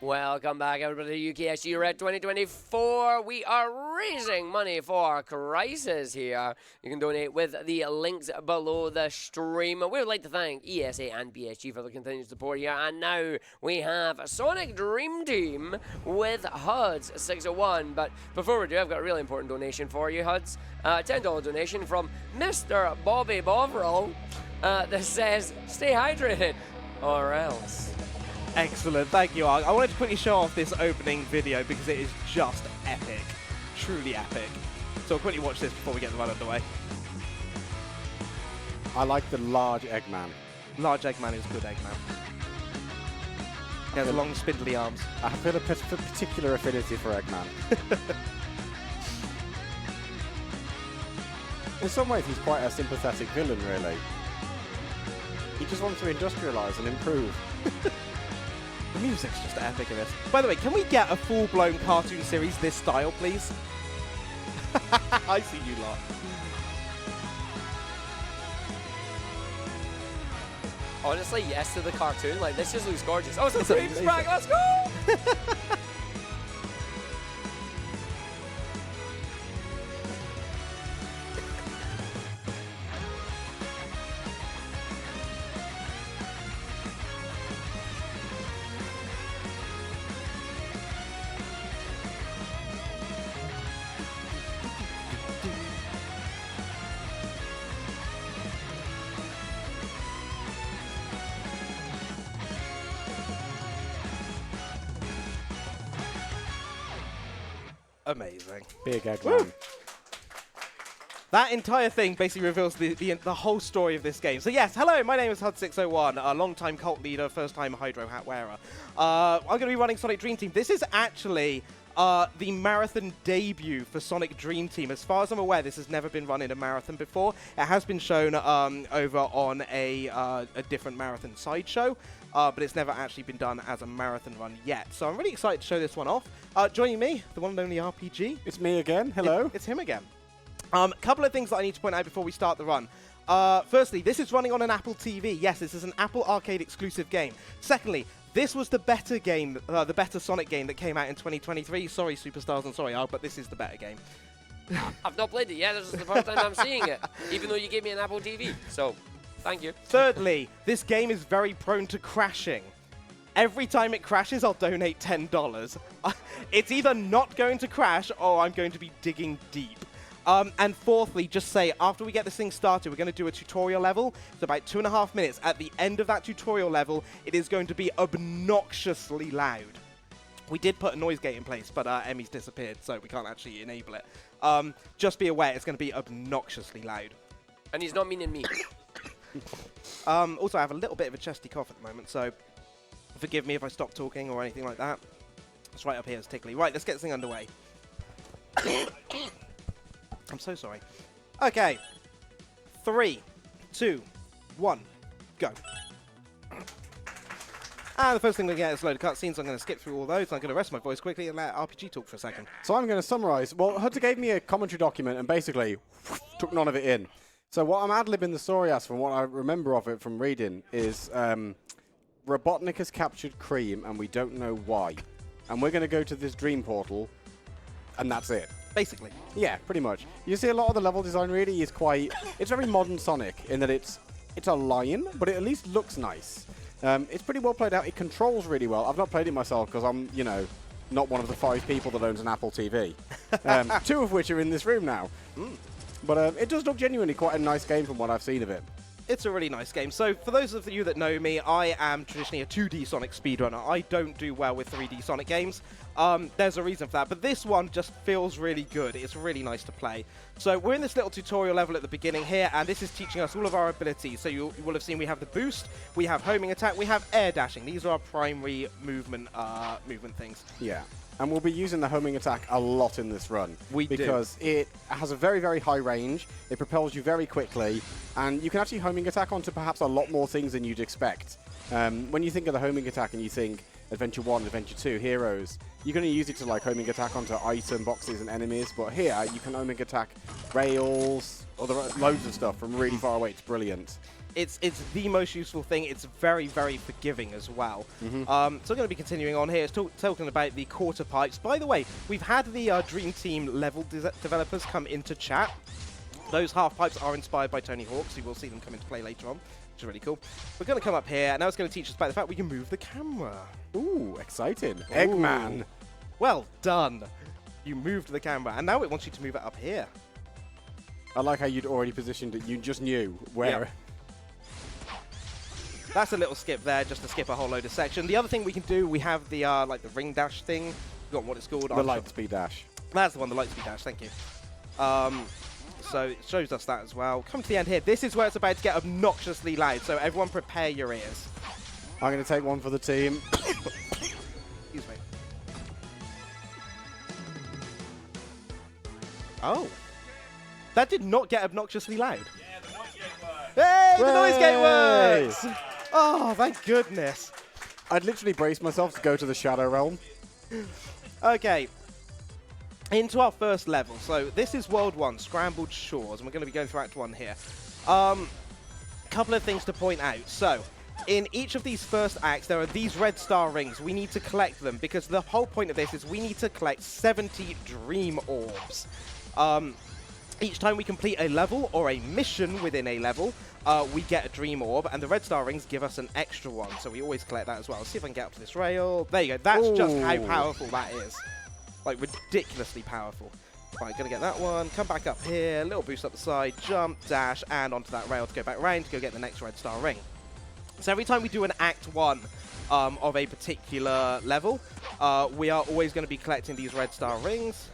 Welcome back, everybody, to UKSG Red 2024. We are raising money for Crisis here. You can donate with the links below the stream. We would like to thank ESA and BSG for the continued support here. And now we have Sonic Dream Team with Huds601. But before we do, I've got a really important donation for you, Huds. $10 donation from Mr. Bobby Bovril that says, stay hydrated or else. Excellent, thank you, Ark. I wanted to quickly show off this opening video because it is just epic. Truly epic. So we'll quickly watch this before we get the run underway. I like the large Eggman. Large Eggman is good Eggman. He has long, spindly arms. I feel a particular affinity for Eggman. In some ways, he's quite a sympathetic villain, really. He just wants to industrialize and improve. The music's just epic in this. By the way, can we get a full-blown cartoon series this style, please? I see you lot. Honestly, yes to the cartoon. Like, this just looks gorgeous. Oh, it's a Dreams pack. Let's go! Amazing. Big Eggman. Woo! That entire thing basically reveals the whole story of this game. So yes, hello, my name is Huds601, a long-time cult leader, first-time Hydro Hat wearer. I'm going to be running Sonic Dream Team. This is actually the marathon debut for Sonic Dream Team. As far as I'm aware, this has never been run in a marathon before. It has been shown over on a different marathon sideshow, but it's never actually been done as a marathon run yet. So I'm really excited to show this one off. Joining me, the one and only RPG. It's me again. Hello. It's him again. Couple of things that I need to point out before we start the run. Firstly, this is running on an Apple TV. Yes, this is an Apple Arcade exclusive game. Secondly, this was the better game, the better Sonic game that came out in 2023. Sorry, Superstars, and sorry, Ark, but this is the better game. I've not played it yet. This is the first time I'm seeing it, even though you gave me an Apple TV. So, thank you. Thirdly, this game is very prone to crashing. Every time it crashes, I'll donate $10. It's either not going to crash or I'm going to be digging deep. And fourthly, just say, after we get this thing started, we're going to do a tutorial level. It's about 2.5 minutes. At the end of that tutorial level, it is going to be obnoxiously loud. We did put a noise gate in place, but Emmy's disappeared, so we can't actually enable it. Just be aware, it's going to be obnoxiously loud. And he's not meaning me. Also, I have a little bit of a chesty cough at the moment, so forgive me if I stop talking or anything like that. It's right up here, it's tickly. Right, let's get this thing underway. I'm so sorry. Okay. 3, 2, 1, go. And the first thing we get is a load of cutscenes. I'm going to skip through all those. I'm going to rest my voice quickly and let RPG talk for a second. So I'm going to summarize. Well, Hudson gave me a commentary document and basically took none of it in. So what I'm ad-libbing the story as from what I remember of it from reading is Robotnik has captured Cream and we don't know why. And we're going to go to this dream portal and that's it. Basically. Yeah, pretty much. You see a lot of the level design really is quite... It's very modern Sonic in that it's a lion, but it at least looks nice. It's pretty well played out. It controls really well. I've not played it myself because I'm, you know, not one of the 5 people that owns an Apple TV. 2 of which are in this room now. But it does look genuinely quite a nice game from what I've seen of it. It's a really nice game. So for those of you that know me, I am traditionally a 2D Sonic speedrunner. I don't do well with 3D Sonic games. There's a reason for that, but this one just feels really good. It's really nice to play. So we're in this little tutorial level at the beginning here, and this is teaching us all of our abilities. So you will have seen we have the boost, we have homing attack, we have air dashing. These are our primary movement things. Yeah. And we'll be using the homing attack a lot in this run. Because it has a very, very high range, it propels you very quickly, and you can actually homing attack onto perhaps a lot more things than you'd expect. When you think of the homing attack and you think Adventure 1, Adventure 2, Heroes, you're going to use it to like homing attack onto item boxes and enemies, but here you can homing attack rails, loads of stuff from really far away. It's brilliant. it's the most useful thing. It's very, very forgiving as well. So I'm going to be continuing on here. It's talking about the quarter pipes. By the way, we've had the Dream Team level developers come into chat. Those half pipes are inspired by Tony Hawk, so you will see them come into play later on, which is really cool. We're going to come up here, and now it's going to teach us about the fact we can move the camera. Ooh, exciting. Eggman. Well done. You moved the camera, and now it wants you to move it up here. I like how you'd already positioned it. You just knew where. Yep. That's a little skip there, just to skip a whole load of section. The other thing we can do, we have the like the ring dash thing. Forgotten what it's called. The light speed dash. That's the one, the light speed dash. Thank you. So it shows us that as well. Come to the end here. This is where it's about to get obnoxiously loud. So everyone, prepare your ears. I'm going to take one for the team. Excuse me. Oh, that did not get obnoxiously loud. Yeah, the noise gate works. Hey, the noise gate Hooray! works! Oh, thank goodness. I'd literally braced myself to go to the Shadow Realm. Okay, into our first level. So this is World 1, Scrambled Shores, and we're going to be going through Act 1 here. Couple of things to point out. So, in each of these first acts, there are these red star rings. We need to collect them, because the whole point of this is we need to collect 70 dream orbs. Each time we complete a level or a mission within a level, we get a dream orb, and the red star rings give us an extra one, so we always collect that as well. Let's see if I can get up to this rail. There you go. That's just how powerful that is. Like, ridiculously powerful. Right, gonna get that one. Come back up here. Little boost up the side. Jump, dash, and onto that rail to go back around to go get the next red star ring. So every time we do an Act 1 of a particular level, we are always going to be collecting these red star rings.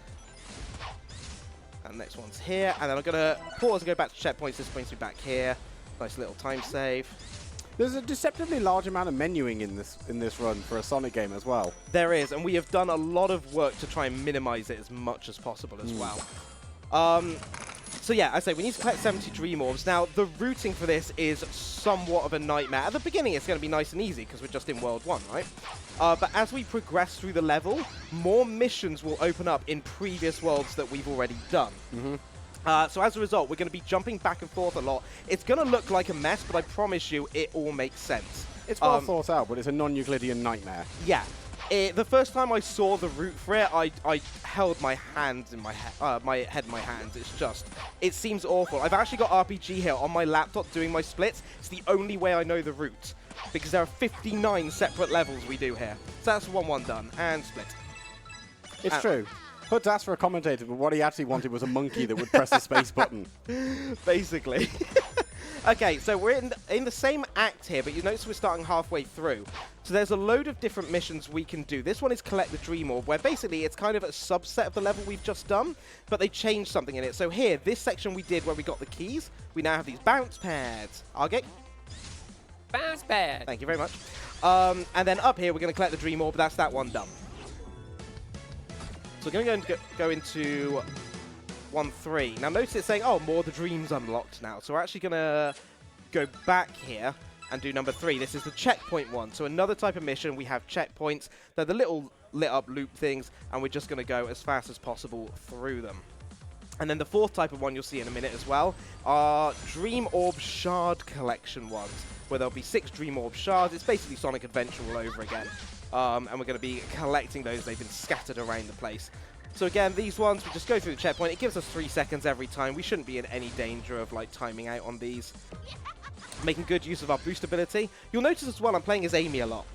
And the next one's here. And then I'm going to pause and go back to checkpoints. This brings me back here. Nice little time save. There's a deceptively large amount of menuing in this run for a Sonic game as well. There is, and we have done a lot of work to try and minimize it as much as possible as well. So yeah, I say we need to collect 70 dream orbs. Now, the routing for this is somewhat of a nightmare. At the beginning, it's going to be nice and easy because we're just in World 1, right? But as we progress through the level, more missions will open up in previous worlds that we've already done. So as a result, we're going to be jumping back and forth a lot. It's going to look like a mess, but I promise you, it all makes sense. It's well thought out, but it's a non-Euclidean nightmare. Yeah. The first time I saw the route for it, I held my hands in my head in my hands. It's just, it seems awful. I've actually got RPG here on my laptop doing my splits. It's the only way I know the route, because there are 59 separate levels we do here. So that's 1-1 done, and split. It's true. Huds asked for a commentator, but what he actually wanted was a monkey that would press the space button. Basically. Okay, so we're in the same act here, but you notice we're starting halfway through. So there's a load of different missions we can do. This one is Collect the Dream Orb, where basically it's kind of a subset of the level we've just done, but they changed something in it. So here, this section we did where we got the keys, we now have these bounce pads. Argate? Bounce pad. Thank you very much. And then up here, we're going to collect the Dream Orb. That's that one done. So we're going to go into 1-3. Now notice it's saying, oh, more of the dreams unlocked now. So we're actually going to go back here and do number 3. This is the checkpoint one. So another type of mission, we have checkpoints. They're the little lit up loop things, and we're just going to go as fast as possible through them. And then the fourth type of one you'll see in a minute as well are Dream Orb Shard Collection ones, where there'll be 6 Dream Orb shards. It's basically Sonic Adventure all over again. And we're going to be collecting those. They've been scattered around the place. So again, these ones, we just go through the checkpoint. It gives us 3 seconds every time. We shouldn't be in any danger of like timing out on these. Making good use of our boost ability. You'll notice as well I'm playing as Amy a lot.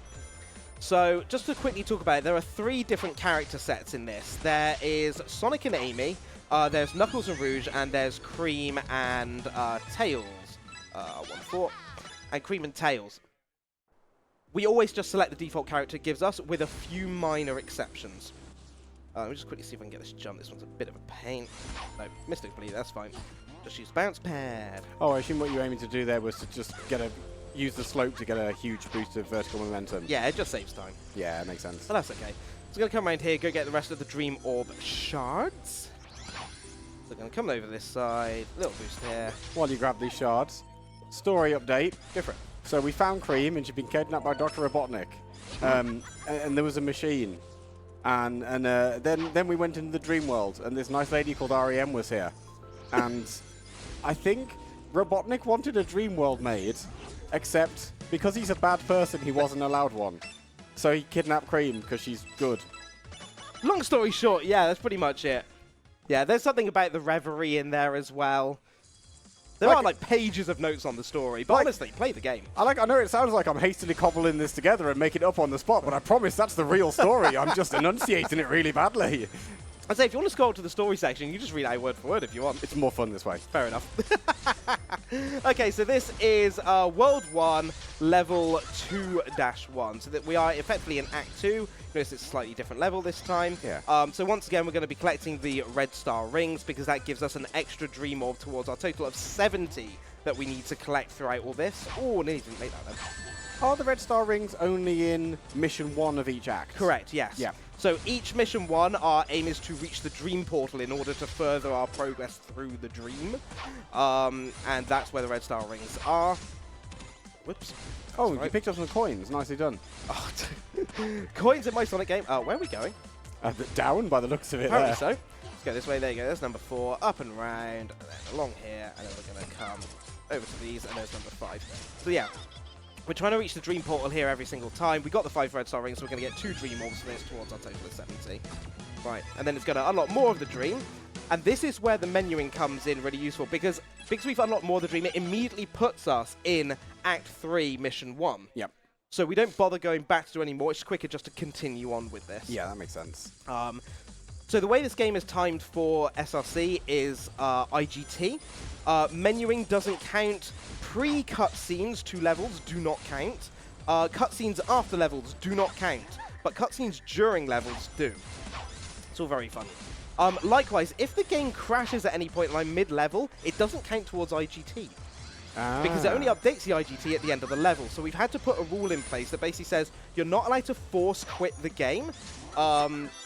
So just to quickly talk about it, there are 3 different character sets in this. There is Sonic and Amy, there's Knuckles and Rouge, and there's Cream and Tails. 1-4. And Cream and Tails. We always just select the default character it gives us, with a few minor exceptions. Let me just quickly see if I can get this jump. This one's a bit of a pain. No, missed it completely, that's fine. Just use bounce pad. Oh, I assume what you're aiming to do there was to just use the slope to get a huge boost of vertical momentum. Yeah, it just saves time. Yeah, it makes sense. But that's okay. So we're going to come around here, go get the rest of the Dream Orb shards. So we're going to come over this side, little boost here. While you grab these shards, story update. Different. So we found Cream, and she'd been kidnapped by Dr. Robotnik. And there was a machine. And then we went into the dream world, and this nice lady called REM was here. And I think Robotnik wanted a dream world made, except because he's a bad person, he wasn't allowed one. So he kidnapped Cream because she's good. Long story short, yeah, that's pretty much it. Yeah, there's something about the reverie in there as well. There are like pages of notes on the story, but honestly, play the game. I know it sounds like I'm hastily cobbling this together and making it up on the spot, but I promise that's the real story. I'm just enunciating it really badly. I'd say if you want to scroll to the story section, you just read out word for word if you want. It's more fun this way. Fair enough. Okay, so this is World 1, Level 2-1. So that we are effectively in Act 2. Notice it's a slightly different level this time. Yeah. So once again, we're going to be collecting the red star rings because that gives us an extra dream orb towards our total of 70 that we need to collect throughout all this. Oh, nearly didn't make that then. Are the red star rings only in Mission 1 of each act? Correct, yes. Yeah. So each Mission 1, our aim is to reach the Dream Portal in order to further our progress through the Dream. And that's where the red star rings are. Whoops. Oh, you picked up some coins. Nicely done. Oh, coins in my Sonic game. Where are we going? Down by the looks of it. Apparently there. so. Let's go this way. There you go. There's number 4. Up and round. And then along here. And then we're going to come over to these. And there's number 5. So yeah. We're trying to reach the Dream Portal here every single time. We got the 5 red star rings, so we're going to get 2 Dream Orbs for this towards our total of 70. Right, and then it's going to unlock more of the Dream. And this is where the menuing comes in really useful, because we've unlocked more of the Dream, it immediately puts us in Act 3, Mission 1. Yep. So we don't bother going back to do any more. It's quicker just to continue on with this. Yeah, that makes sense. So the way this game is timed for SRC is IGT. Menuing doesn't count. Pre-cutscenes to levels do not count. Cutscenes after levels do not count. But cutscenes during levels do. It's all very fun. Likewise, if the game crashes at any point like mid-level, it doesn't count towards IGT. Because it only updates the IGT at the end of the level. So we've had to put a rule in place that basically says you're not allowed to force quit the game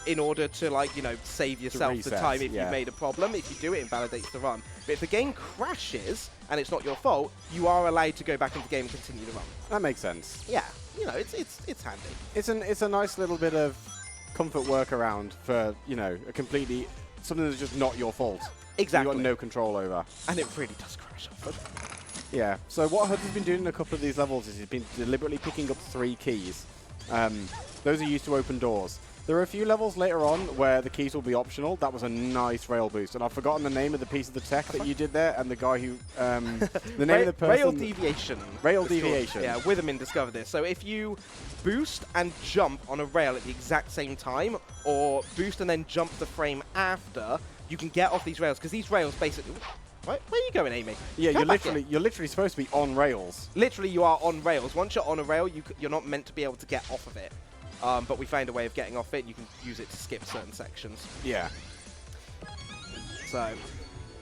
in order to, like, you know, save yourself the time if you've made a problem. If you do, it invalidates the run. But if the game crashes and it's not your fault, you are allowed to go back into the game and continue the run. That makes sense. Yeah, you know, it's handy. It's a nice little bit of comfort workaround for, you know, a completely something that's just not your fault. Exactly. You've got no control over. And it really does crash often. Yeah. So what Huds has been doing in a couple of these levels is he's been deliberately picking up 3 keys. Those are used to open doors. There are a few levels later on where the keys will be optional. That was a nice rail boost. And I've forgotten the name of the piece of the tech that you did there and the guy who... the name of the person... Rail deviation. Rail deviation. Yeah, Witherman discovered this. So if you boost and jump on a rail at the exact same time, or boost and then jump the frame after, you can get off these rails. Because these rails basically... Where are you going, Amy? Yeah, you're literally supposed to be on rails. Literally, you are on rails. Once you're on a rail, you're not meant to be able to get off of it. But we found a way of getting off it, and you can use it to skip certain sections. Yeah. So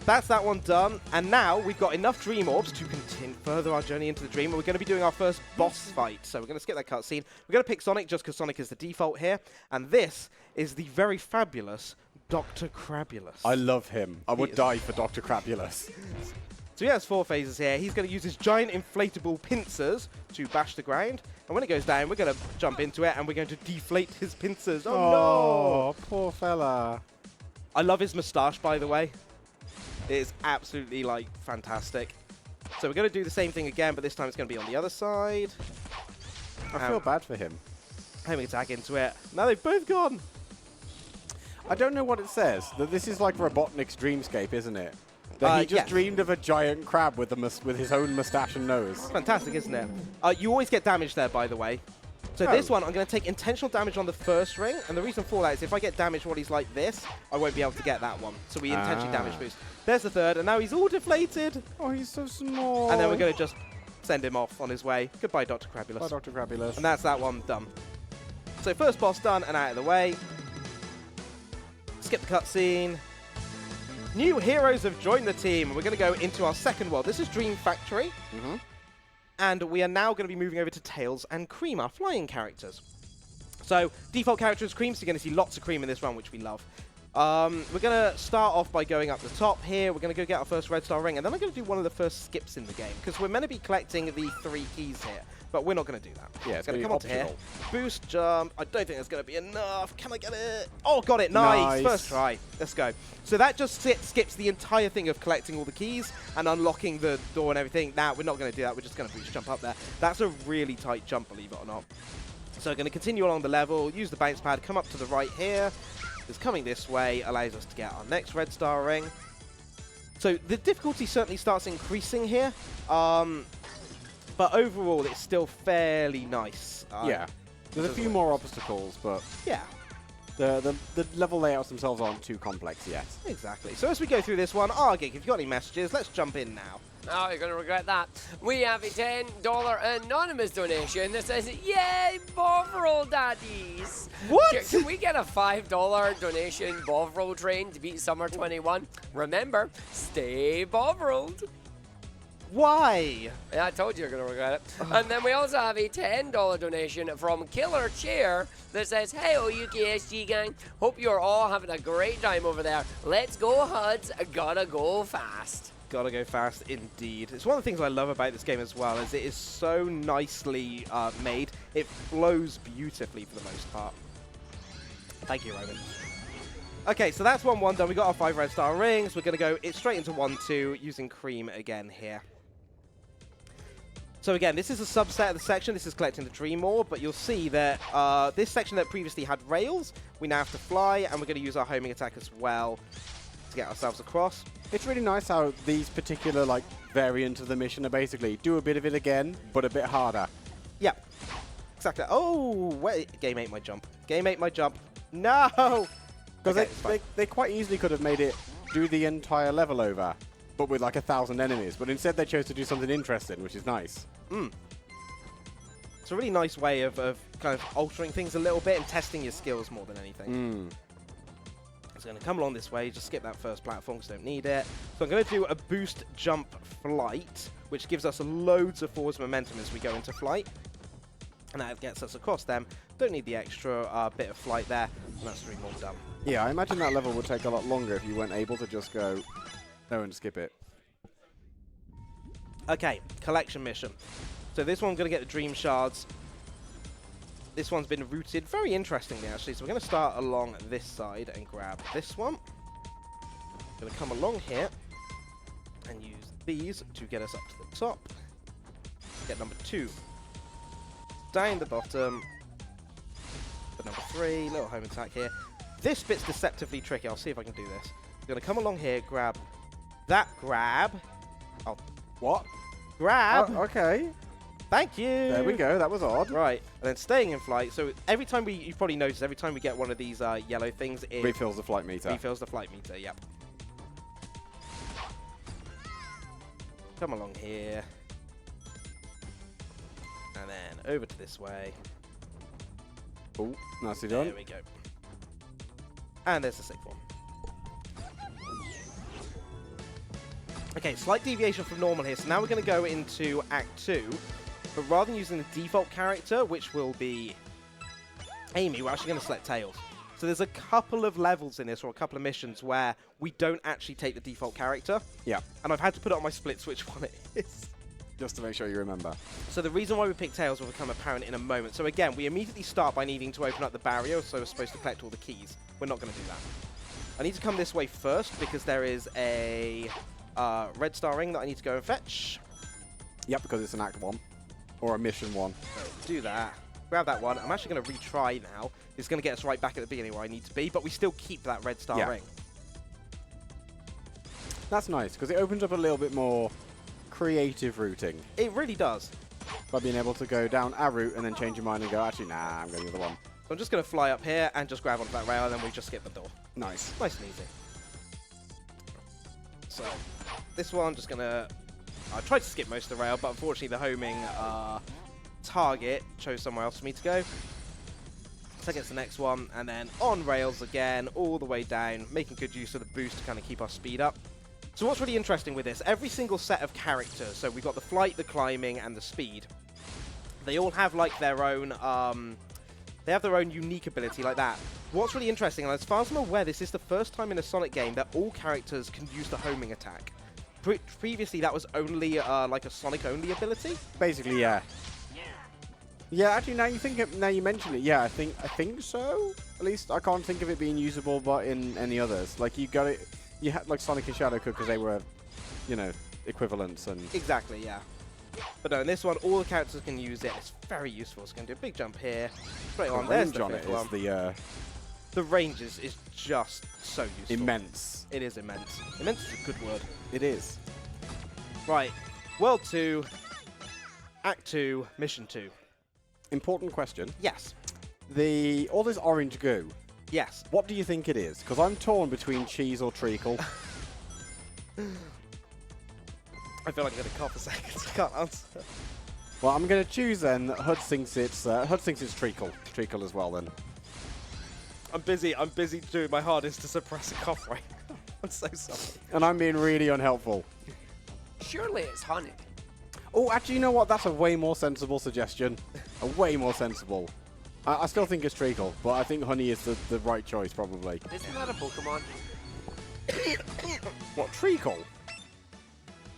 that's that one done. And now we've got enough Dream Orbs to continue further our journey into the Dream. And we're going to be doing our first boss fight. So we're going to skip that cutscene. We're going to pick Sonic just because Sonic is the default here. And this is the very fabulous Dr. Crabulous. I love him. I would die for Dr. Crabulous. So he has 4 phases here. He's going to use his giant inflatable pincers to bash the ground. And when it goes down, we're going to jump into it and we're going to deflate his pincers. Oh, no! Poor fella. I love his moustache, by the way. It is absolutely, like, fantastic. So we're going to do the same thing again, but this time it's going to be on the other side. I feel bad for him. Having attack into it. Now they've both gone. I don't know what it says. That this is like Robotnik's dreamscape, isn't it? That he just dreamed of a giant crab with his own moustache and nose. Fantastic, isn't it? You always get damage there, by the way. So this one, I'm going to take intentional damage on the first ring, and the reason for that is if I get damage while he's like this, I won't be able to get that one. So we intentionally damage boost. There's the third, and now he's all deflated. Oh, he's so small. And then we're going to just send him off on his way. Goodbye, Dr. Crabulous. Bye, Dr. Crabulous. And that's that one done. So first boss done and out of the way. Skip the cutscene. New heroes have joined the team. We're going to go into our second world. This is Dream Factory. And we are now going to be moving over to Tails and Cream, our flying characters. So default character is Cream, so you're going to see lots of Cream in this run, which we love. We're going to start off by going up the top here. We're going to go get our first red star ring, and then I'm going to do one of the first skips in the game, because we're meant to be collecting the 3 keys here, but we're not going to do that. Yeah, it's going to come onto here. optional. Boost jump. I don't think that's going to be enough. Can I get it? Oh, got it. Nice. First try. Let's go. So that just skips the entire thing of collecting all the keys and unlocking the door and everything. Now, we're not going to do that. We're just going to boost jump up there. That's a really tight jump, believe it or not. So we're going to continue along the level, use the bounce pad, come up to the right here. It's coming this way, allows us to get our next red star ring. So the difficulty certainly starts increasing here. But overall, it's still fairly nice. Yeah. There's a few more obstacles, but yeah, the level layouts themselves aren't too complex yet. Exactly. So as we go through this one, Argig, if you've got any messages, let's jump in now. Oh, you're going to regret that. We have a $10 anonymous donation that says, "Yay, Bovril daddies!" What? Can we get a $5 donation Bovril train to beat Summer 21? Remember, stay Bovriled. Why? Yeah, I told you you're going to regret it. And then we also have a $10 donation from Killer Chair that says, "Hey, UKSG gang, hope you're all having a great time over there. Let's go, Huds. Gotta go fast." Gotta go fast indeed. It's one of the things I love about this game as well, is it is so nicely made. It flows beautifully for the most part. Thank you, Roman. Okay, so that's 1-1 done. We got our 5 red star rings. We're gonna go straight into 1-2 using cream again here. So again, this is a subset of the section. This is collecting the dream orb, but you'll see that this section that previously had rails, we now have to fly, and we're going to use our homing attack as well to get ourselves across. It's really nice how these particular variants of the mission are basically do a bit of it again, but a bit harder. Yeah, exactly. Oh, wait, game ate my jump. Game ate my jump. No! Because Okay, they quite easily could have made it do the entire level over, but with 1,000 enemies. But instead they chose to do something interesting, which is nice. It's a really nice way of kind of altering things a little bit and testing your skills more than anything. It's going to come along this way, just skip that first platform because don't need it. So I'm going to do a boost jump flight, which gives us loads of forward momentum as we go into flight. And that gets us across them. Don't need the extra bit of flight there, and that's 3 more done. Yeah, I imagine that level would take a lot longer if you weren't able to just go no and skip it. Okay, collection mission. So this one, I'm going to get the dream shards. This one's been routed very interestingly, actually. So we're going to start along this side and grab this one. Going to come along here and use these to get us up to the top. Get number 2 down the bottom. For number 3, little home attack here. This bit's deceptively tricky. I'll see if I can do this. I'm going to come along here, grab that grab. Oh, What? grab. Oh, okay. Thank you. There we go. That was odd. Right, and then staying in flight. So every time you've probably noticed, every time we get one of these yellow things, it Refills the flight meter. refills the flight meter. Yep. Come along here, and then over to this way. Oh, nicely There done. we go. And there's the safe one. Okay, slight deviation from normal here. So now we're going to go into Act 2. But rather than using the default character, which will be Amy, we're actually going to select Tails. So there's a couple of levels in this, or a couple of missions, where we don't actually take the default character. Yeah. And I've had to put it on my splits which one it is. Just to make sure you remember. So the reason why we picked Tails will become apparent in a moment. So again, we immediately start by needing to open up the barrier, so we're supposed to collect all the keys. We're not going to do that. I need to come this way first, because there is a red star ring that I need to go and fetch. Yep, because it's an Act 1. Or a Mission 1. Do that. Grab that one. I'm actually going to retry now. It's going to get us right back at the beginning where I need to be, but we still keep that red star ring. That's nice, because it opens up a little bit more creative routing. It really does. By being able to go down a route and then change your mind and go, actually, nah, I'm going the other one. So I'm just going to fly up here and just grab onto that rail, and then we just skip the door. Nice. Nice and easy. So, this one, just going to... I tried to skip most of the rail, but unfortunately the homing target chose somewhere else for me to go. So I get the next one, and then on rails again, all the way down, making good use of the boost to kind of keep our speed up. So what's really interesting with this, every single set of characters, so we've got the flight, the climbing, and the speed, they all have like their own they have their own unique ability like that. What's really interesting, and as far as I'm aware, this is the first time in a Sonic game that all characters can use the homing attack. Previously, that was only like a Sonic-only ability. Basically, yeah. Yeah, actually, now you mention it, yeah, I think so. At least I can't think of it being usable, but in any others, like you got it, you had like Sonic and Shadow because they were, you know, equivalents and. Exactly, yeah. But no, in this one, all the characters can use it. It's very useful. It's going to do a big jump here. Straight on. There's the fifth one. The range is just so useful. Immense. It is immense. Immense is a good word. It is. Right. World 2, Act 2, Mission 2. Important question. Yes. All this orange goo. Yes. What do you think it is? Because I'm torn between cheese or treacle. I feel like I'm going to cough a second. I can't answer. Well, I'm going to choose then. Huds thinks it's treacle. Treacle as well then. I'm busy doing my hardest to suppress a cough right now. I'm so sorry. And I'm being really unhelpful. Surely it's honey. Oh, actually, you know what? That's a way more sensible suggestion. A way more sensible. I still think it's treacle, but I think honey is the right choice, probably. Isn't that a Pokemon? What, treacle?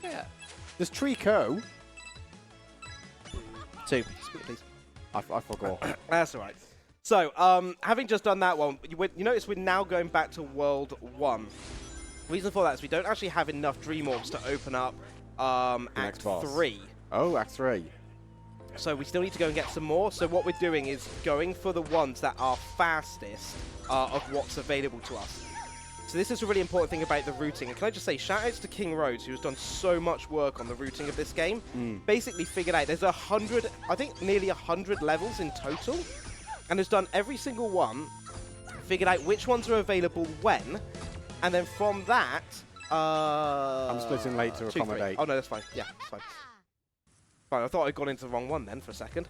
Yeah. There's Trico. 2, please. I forgot. That's all right. So, having just done that one, you notice we're now going back to World 1. Reason for that is we don't actually have enough Dream Orbs to open up Act 3. Oh, Act 3. So we still need to go and get some more. So what we're doing is going for the ones that are fastest of what's available to us. So this is a really important thing about the routing. And can I just say, shout outs to King Rhodes, who's done so much work on the routing of this game. Basically figured out there's 100, I think nearly 100 levels in total, and has done every single one, figured out which ones are available when, and then from that... I'm splitting late to accommodate. Oh no, that's fine. Yeah, that's fine. Fine, I thought I'd gone into the wrong one then for a second.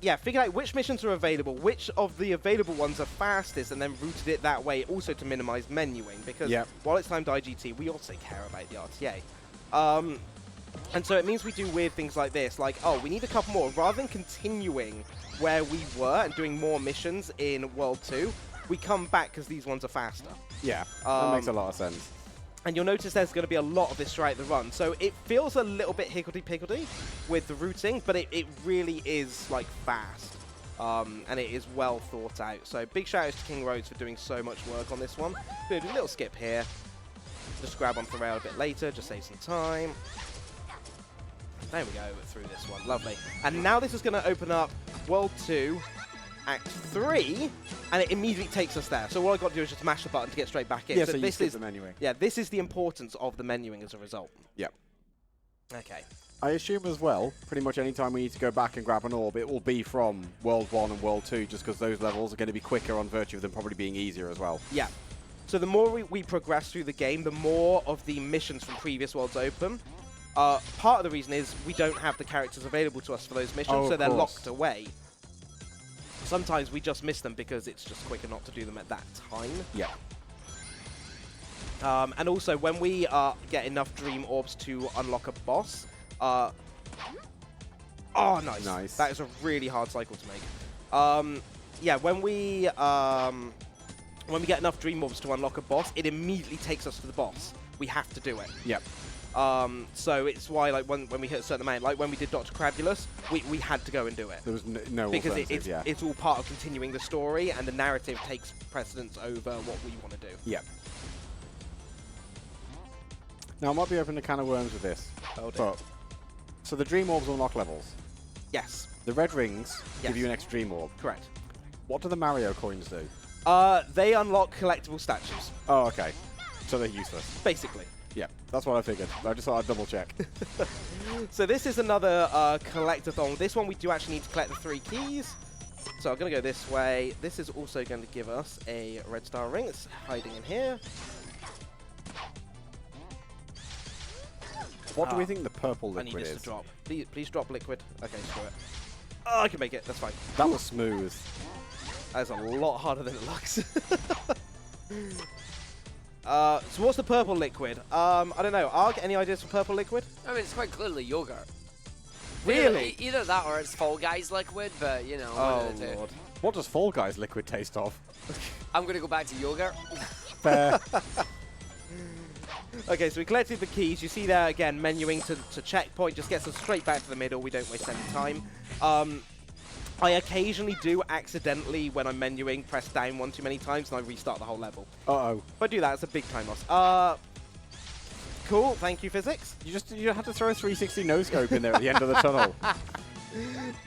Yeah, figured out which missions are available, which of the available ones are fastest, and then routed it that way also to minimize menuing, because while it's timed IGT, we also care about the RTA. And so it means we do weird things like this, like, oh, we need a couple more. Rather than continuing where we were and doing more missions in World 2, we come back because these ones are faster. Yeah, that makes a lot of sense. And you'll notice there's going to be a lot of this throughout the run. So it feels a little bit higgledy-piggledy with the routing, but it really is, like, fast. And it is well thought out. So big shout-outs to King Rhodes for doing so much work on this one. Do a little skip here. Just grab onto the rail a bit later, just save some time. There we go, through this one. Lovely. And now this is going to open up World 2, Act 3, and it immediately takes us there. So all I've got to do is just mash the button to get straight back in. Yeah, so this is the menuing. Yeah, this is the importance of the menuing as a result. Yep. Okay. I assume as well, pretty much any time we need to go back and grab an orb, it will be from World 1 and World 2, just because those levels are going to be quicker on virtue of them probably being easier as well. Yeah. So the more we progress through the game, the more of the missions from previous worlds open. Part of the reason is we don't have the characters available to us for those missions, so they're locked away. Sometimes we just miss them because it's just quicker not to do them at that time. Yeah. And also, when we get enough Dream Orbs to unlock a boss... oh, nice. Nice. That is a really hard cycle to make. Yeah, when we get enough Dream Orbs to unlock a boss, it immediately takes us to the boss. We have to do it. Yep. So it's why, like, when we hit a certain amount, like when we did Dr. Crabulus, we had to go and do it. There was no because alternative, it's all part of continuing the story, and the narrative takes precedence over what we want to do. Yep. Now, I might be opening a can of worms with this. Oh, dear. But, so the Dream Orbs unlock levels. Yes. The red rings give you an extra Dream Orb. Correct. What do the Mario coins do? They unlock collectible statues. Oh, okay. So they're useless. Basically. Yeah, that's what I figured. I just thought I'd double check. So this is another collectathon. This one we do actually need to collect the 3 keys. So I'm going to go this way. This is also going to give us a red star ring. It's hiding in here. What do we think the purple I need liquid this is? to drop. Please drop liquid. Okay, screw it. Oh, I can make it. That's fine. That was smooth. That's a lot harder than it looks. So what's the purple liquid? I don't know. Arg, any ideas for purple liquid? I mean, it's quite clearly yogurt. Really? Either that or it's Fall Guys liquid, but you know. One Oh of the two. lord. What does Fall Guys liquid taste of? I'm gonna go back to yogurt. Fair. Okay, so we collected the keys. You see there again, menuing to checkpoint. Just gets us straight back to the middle. We don't waste any time. I occasionally do accidentally, when I'm menuing, press down one too many times and I restart the whole level. Uh-oh. If I do that, it's a big time loss. Cool. Thank you, physics. You had to throw a 360 no-scope in there at the end of the tunnel.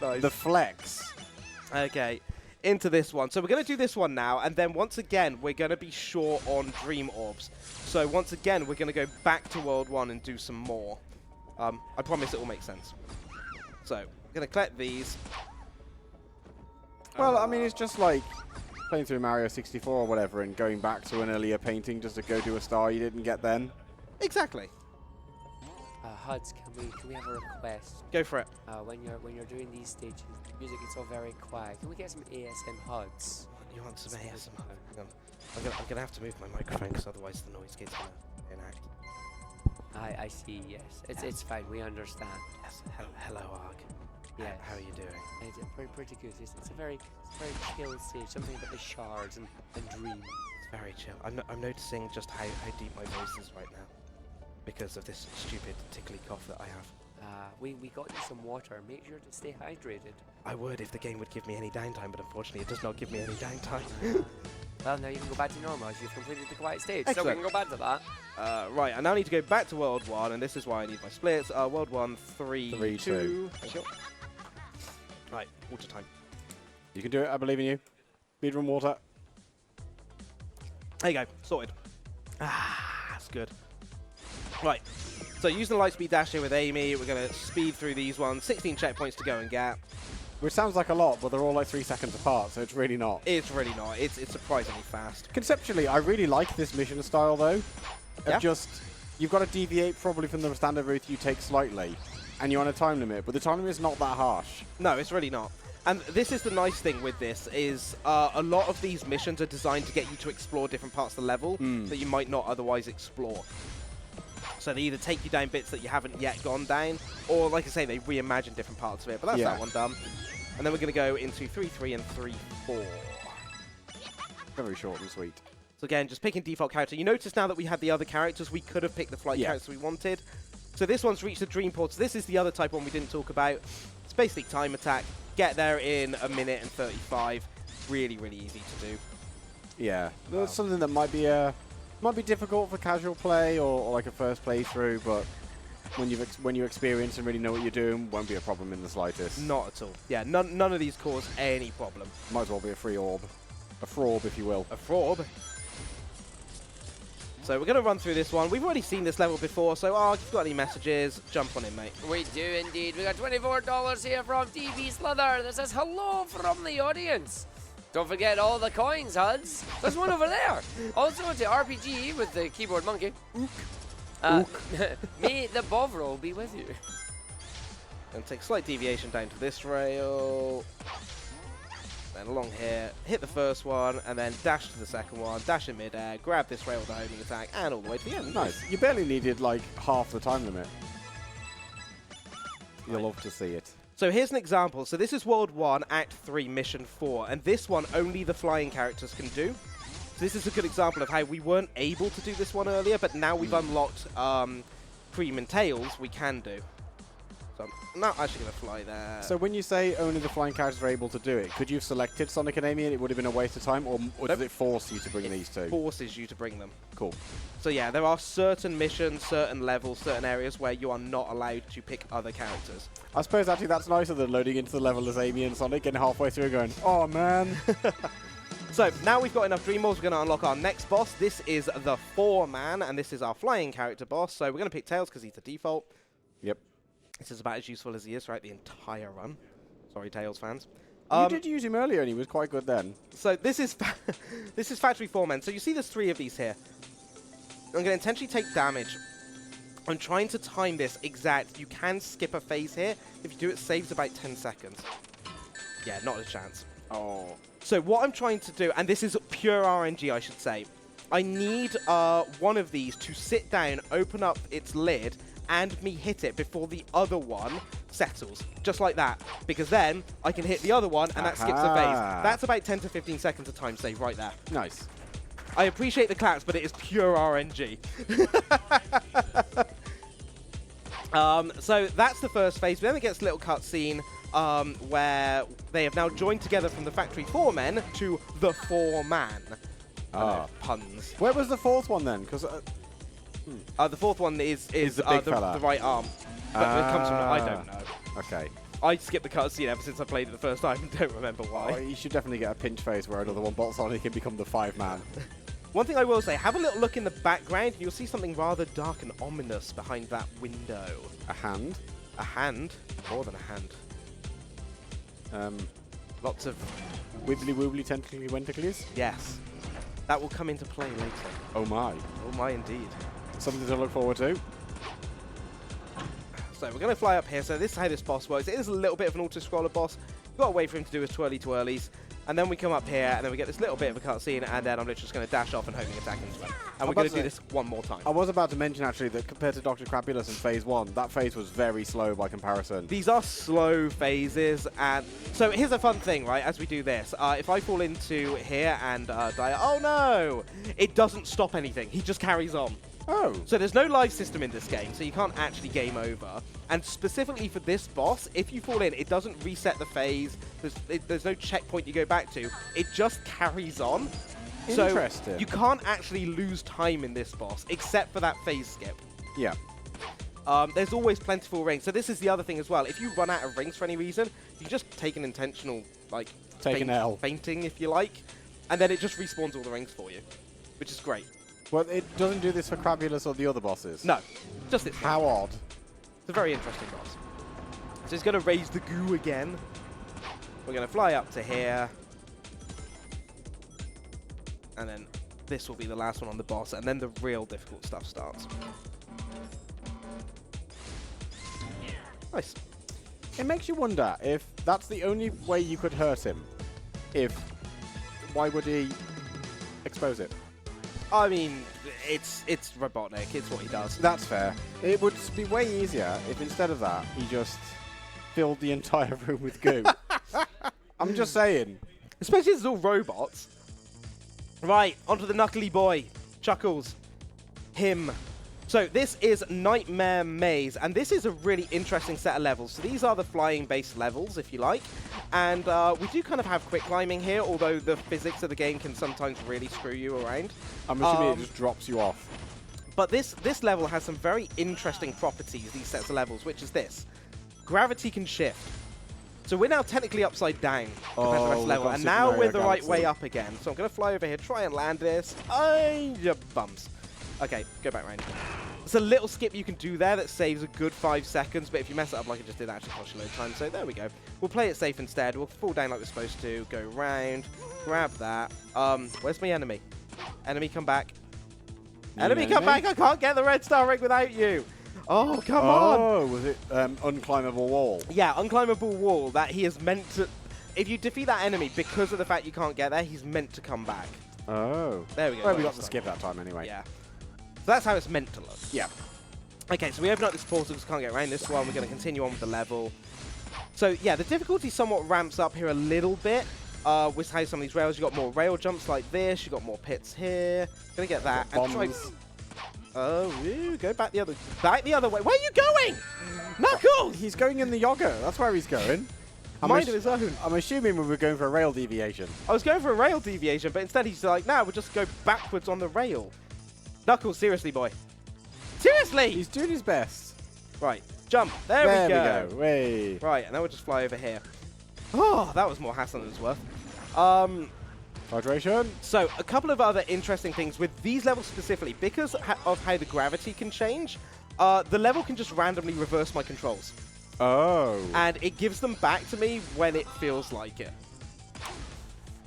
Nice. The flex. Okay, into this one. So we're going to do this one now, and then once again, we're going to be short on Dream Orbs. So once again, we're going to go back to World 1 and do some more. I promise it will make sense. So, we're going to collect these. Well, I mean, it's just like playing through Mario 64 or whatever and going back to an earlier painting just to go do a star you didn't get then. Exactly. Huds, can we have a request? Go for it. When you're doing these stages, the music is all very quiet. Can we get some ASM Huds? You want some ASMR? Hang on. I'm gonna have to move my microphone because otherwise the noise gate's gonna enact. I see. Yes, it's fine. We understand. Yes. Hello, Arg. Yeah. How are you doing? It's pretty good. It's a very chill stage. Something about the shards and dreams. It's very chill. I'm noticing just how deep my voice is right now because of this stupid tickly cough that I have. We got you some water. Make sure to stay hydrated. I would if the game would give me any downtime, but unfortunately it does not give me any downtime. Well, now you can go back to normal as you've completed the quiet stage. Excellent. So we can go back to that. Right, I now need to go back to World 1, and this is why I need my splits. World 1, 3, 3, 2. Thank you. Right, water time. You can do it. I believe in you. Speedrun water. There you go, sorted. That's good. Right, so using the Lightspeed Dash here with Amy, we're going to speed through these ones. 16 checkpoints to go and get. Which sounds like a lot, but they're all like 3 seconds apart, so it's really not. It's really not. It's surprisingly fast. Conceptually, I really like this mission style, though. Yeah? Just, you've got to deviate probably from the standard route you take slightly, and you're on a time limit, but the time limit is not that harsh. No, it's really not. And this is the nice thing with this, is a lot of these missions are designed to get you to explore different parts of the level that you might not otherwise explore. So they either take you down bits that you haven't yet gone down, or, like I say, they reimagine different parts of it. But that's that one done. And then we're going to go into 3-3 and 3-4. Very short and sweet. So again, just picking default character. You notice now that we had the other characters, we could have picked the flight characters we wanted. So this one's reached the dream ports. This is the other type one we didn't talk about. It's basically time attack. Get there in 1 minute and 35. Really, really easy to do. Yeah, that's something that might be difficult for casual play or like a first playthrough, but when you experience and really know what you're doing, won't be a problem in the slightest. Not at all. Yeah, none of these cause any problem. Might as well be a free orb. A frorb, if you will. A frorb. So we're going to run through this one. We've already seen this level before, so if you've got any messages, jump on in, mate. We do indeed. We got $24 here from DB Slither that says hello from the audience. Don't forget all the coins, Huds. There's one over there. Also to RPG with the keyboard monkey. May the Bovril be with you. And take slight deviation down to this rail. Then along here, hit the first one, and then dash to the second one, dash in midair, grab this rail with the homing attack, and all the way to the end. Nice. You barely needed like half the time limit. You'll love to see it. So here's an example. So this is World 1, Act 3, Mission 4, and this one only the flying characters can do. So this is a good example of how we weren't able to do this one earlier, but now we've unlocked Cream and Tails, we can do. So I'm not actually going to fly there. So when you say only the flying characters are able to do it, could you have selected Sonic and Amy and it would have been a waste of time, or does it force you to bring these two? It forces you to bring them. Cool. So yeah, there are certain missions, certain levels, certain areas where you are not allowed to pick other characters. I suppose actually that's nicer than loading into the level as Amy and Sonic, getting halfway through and going, oh man. So now we've got enough Dream Orbs, we're going to unlock our next boss. This is the 4-man, and this is our flying character boss. So we're going to pick Tails because he's the default. Yep. This is about as useful as he is throughout the entire run. Sorry, Tails fans. You did use him earlier and he was quite good then. So this is this is Factory 4-man. So you see there's 3 of these here. I'm going to intentionally take damage. I'm trying to time this exact. You can skip a phase here. If you do, it saves about 10 seconds. Yeah, not a chance. Oh. So what I'm trying to do, and this is pure RNG, I should say, I need one of these to sit down, open up its lid, and me hit it before the other one settles, just like that, because then I can hit the other one and that skips a phase. That's about 10 to 15 seconds of time save right there. Nice. I appreciate the claps, but it is pure RNG. So that's the first phase. Then it gets a little cutscene where they have now joined together from the factory 4 men to the 4-man. Puns. Where was the fourth one then? Because the fourth one is the big fella. the right arm. But it comes from, I don't know. Okay. I skipped the cutscene ever since I played it the first time and don't remember why. Oh, you should definitely get a pinch phase where another one bolts on and he can become the 5-man. One thing I will say, have a little look in the background and you'll see something rather dark and ominous behind that window. A hand? A hand? More than a hand. Lots of... Wibbly-woobly tentacly wenticles? Yes. That will come into play later. Oh my. Oh my indeed. Something to look forward to. So we're going to fly up here. So this is how this boss works. It is a little bit of an auto-scroller boss. You've got to wait for him to do his twirlies. And then we come up here, and then we get this little bit of a cutscene, and then I'm literally just going to dash off and hoping attack into him. And we're going to do this one more time. I was about to mention, actually, that compared to Dr. Crapulous in Phase 1, that phase was very slow by comparison. These are slow phases, and so here's a fun thing, right, as we do this. If I fall into here and die, oh no! It doesn't stop anything. He just carries on. Oh. So there's no life system in this game, so you can't actually game over. And specifically for this boss, if you fall in, it doesn't reset the phase. There's no checkpoint you go back to. It just carries on. Interesting. So you can't actually lose time in this boss, except for that phase skip. Yeah. There's always plentiful rings. So this is the other thing as well. If you run out of rings for any reason, you just take an intentional, like, fainting, if you like, and then it just respawns all the rings for you, which is great. Well, it doesn't do this for Crapulous or the other bosses? No, just this. How odd. It's a very interesting boss. So he's going to raise the goo again. We're going to fly up to here. And then this will be the last one on the boss, and then the real difficult stuff starts. Nice. It makes you wonder if that's the only way you could hurt him. Why would he expose it? I mean, it's Robotnik. It's what he does. That's fair. It would be way easier if instead of that, he just filled the entire room with goo. I'm just saying. Especially as it's all robots. Right, onto the knuckly boy. Chuckles. Him. So this is Nightmare Maze, and this is a really interesting set of levels. So these are the flying-based levels, if you like. And we do kind of have quick climbing here, although the physics of the game can sometimes really screw you around. I'm assuming it just drops you off. But this level has some very interesting properties, these sets of levels, which is this. Gravity can shift. So we're now technically upside down compared to the rest of the level, and now we're the right way up again. So I'm going to fly over here, try and land this. You bums. Okay, go back round. It's a little skip you can do there that saves a good 5 seconds, but if you mess it up like I just did, that actually costs you load of time. So there we go. We'll play it safe instead. We'll fall down like we're supposed to, go round, grab that. Where's my enemy? Enemy, come back. Enemy, come back! I can't get the red star ring without you! Oh, come on! Oh, was it unclimbable wall? Yeah, unclimbable wall that he is meant to... If you defeat that enemy, because of the fact you can't get there, he's meant to come back. Oh. There we go. Well, we got to skip that time anyway. Yeah. So that's how it's meant to look. Yeah. Okay, so we open up this portal because we can't get around this one. We're going to continue on with the level. So, yeah, the difficulty somewhat ramps up here a little bit with how some of these rails. You've got more rail jumps like this. You've got more pits here. Going to get that. And try... Oh, ew, go back the other way. Where are you going? Knuckles! He's going in the yoga. That's where he's going. Mind of his own. I'm assuming we were going for a rail deviation. I was going for a rail deviation, but instead he's like, nah, we'll just go backwards on the rail. Knuckles, seriously, boy. Seriously! He's doing his best. Right, jump. There we go. Way. Right, and now we'll just fly over here. Oh, that was more hassle than it's worth. Hydration. So, a couple of other interesting things with these levels specifically. Because of how the gravity can change, the level can just randomly reverse my controls. Oh. And it gives them back to me when it feels like it.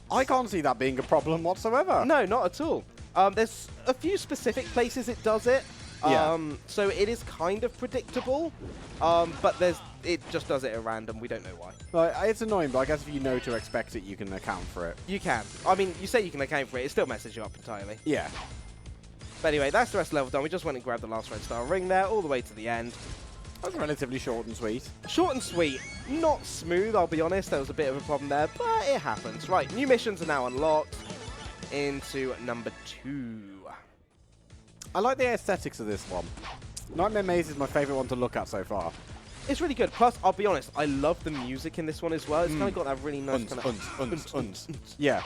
I can't see that being a problem whatsoever. No, not at all. There's a few specific places it does it. So it is kind of predictable, but it just does it at random. We don't know why. Well, it's annoying, but I guess if you know to expect it, you can account for it. You can. I mean, you say you can account for it. It still messes you up entirely. Yeah. But anyway, that's the rest of the level done. We just went and grabbed the last red star ring there, all the way to the end. That was relatively short and sweet. Short and sweet, not smooth, I'll be honest. There was a bit of a problem there, but it happens. Right, new missions are now unlocked into number 2. I like the aesthetics of this one. Nightmare Maze is my favourite one to look at so far. It's really good. Plus, I'll be honest, I love the music in this one as well. It's kind of got that really nice kind of... Yeah.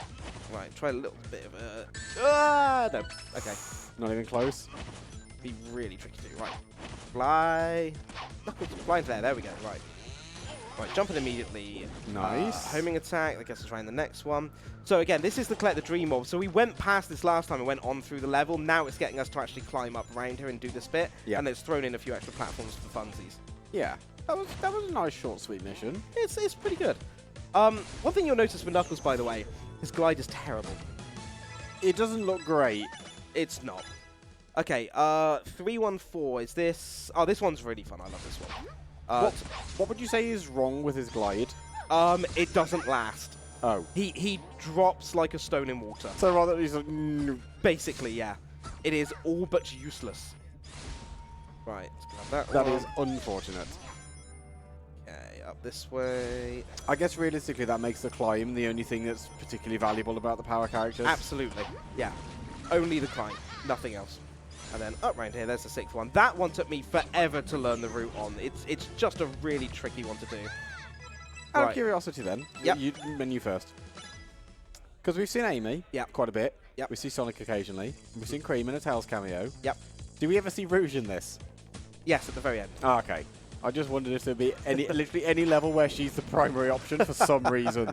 Right, try a little bit of a... no. Okay. Not even close. Be really tricky to do. Right. Fly. Knuckles, fly into there. There we go. Right. Right, jumping immediately. Nice. Homing attack. I guess I'll try in the next one. So again, this is the Collect the Dream Orb. So we went past this last time and went on through the level. Now it's getting us to actually climb up around here and do this bit. Yeah. And it's thrown in a few extra platforms for funsies. Yeah. That was a nice, short, sweet mission. It's pretty good. One thing you'll notice with Knuckles, by the way, his glide is terrible. It doesn't look great. It's not. Okay, 314 is this... Oh, this one's really fun. I love this one. What would you say is wrong with his glide? It doesn't last. Oh. He drops like a stone in water. So rather he's like... Basically, yeah. It is all but useless. Right, let's grab that That one. is unfortunate. Okay, up this way. I guess realistically that makes the climb the only thing that's particularly valuable about the power characters. Absolutely, yeah. Only the climb, nothing else. And then up round here, there's the 6th one. That one took me forever to learn the route on. It's just a really tricky one to do. Out of curiosity then, Yep. you menu first. Because we've seen Amy quite a bit. Yep. We see Sonic occasionally. We've seen Cream in a Tails cameo. Yep. Do we ever see Rouge in this? Yes, at the very end. Oh, okay. I just wondered if there'd be literally any level where she's the primary option for some reason.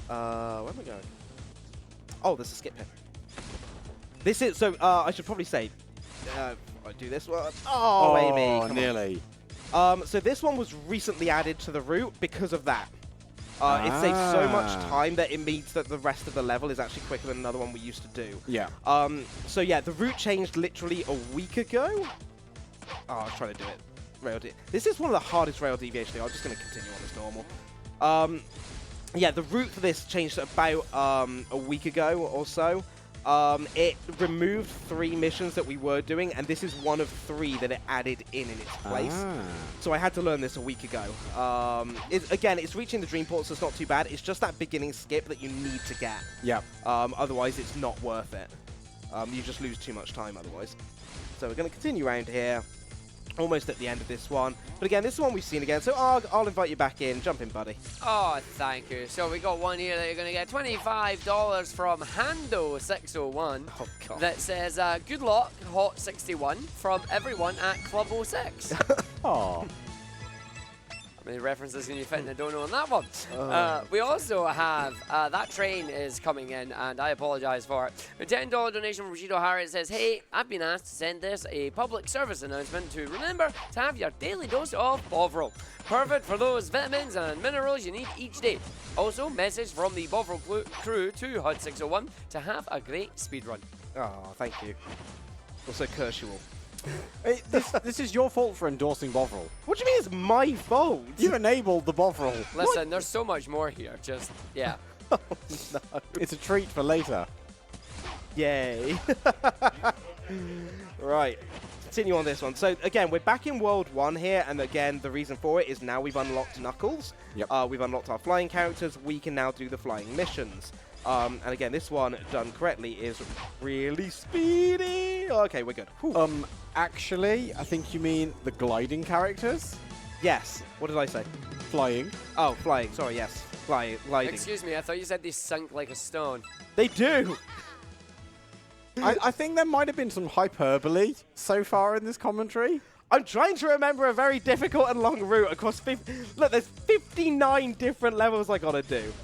Where am I going? Oh, there's a skip here. This is, so, I should probably say, I do this one. Oh, Amy, come nearly. on. So this one was recently added to the route because of that. It saves so much time that it means that the rest of the level is actually quicker than another one we used to do. Yeah. So yeah, the route changed literally a week ago. Oh, I was trying to do it. This is one of the hardest rail deviations. I'm just going to continue on as normal. Yeah, the route for this changed about a week ago or so. It removed 3 missions that we were doing, and this is one of 3 that it added in its place. So I had to learn this a week ago. Again, it's reaching the Dream Portal, so it's not too bad. It's just that beginning skip that you need to get. Yeah. Otherwise, it's not worth it. You just lose too much time otherwise. So we're going to continue around here. Almost at the end of this one. But again, this is one we've seen again, so I'll invite you back in. Jump in, buddy. Oh, thank you. So we got one here that you're going to get $25 from Huds601. Oh, God. That says, good luck, Hot61, from everyone at Club 06. Oh. How many references can you fit in a dono on that one? We also have, that train is coming in, and I apologize for it. A $10 donation from Rashid O'Hara. It says, hey, I've been asked to send this a public service announcement to remember to have your daily dose of Bovril. Perfect for those vitamins and minerals you need each day. Also, message from the Bovril crew to Huds601 to have a great speedrun. Oh, thank you. Also, Kershawal. Hey, this is your fault for endorsing Bovril. What do you mean it's my fault? You enabled the Bovril. Listen, there's so much more here. Just, yeah. Oh, no. It's a treat for later. Yay. Right. Continue on this one. So, again, we're back in World 1 here, and again, the reason for it is now we've unlocked Knuckles. Yep. We've unlocked our flying characters. We can now do the flying missions. And again, this one, done correctly, is really speedy. Okay, we're good. Whew. Actually, I think you mean the gliding characters? Yes. What did I say? Flying. Oh, flying. Sorry, yes. Gliding. Excuse me, I thought you said they sunk like a stone. They do. I think there might have been some hyperbole so far in this commentary. I'm trying to remember a very difficult and long route across... Look, there's 59 different levels I gotta do.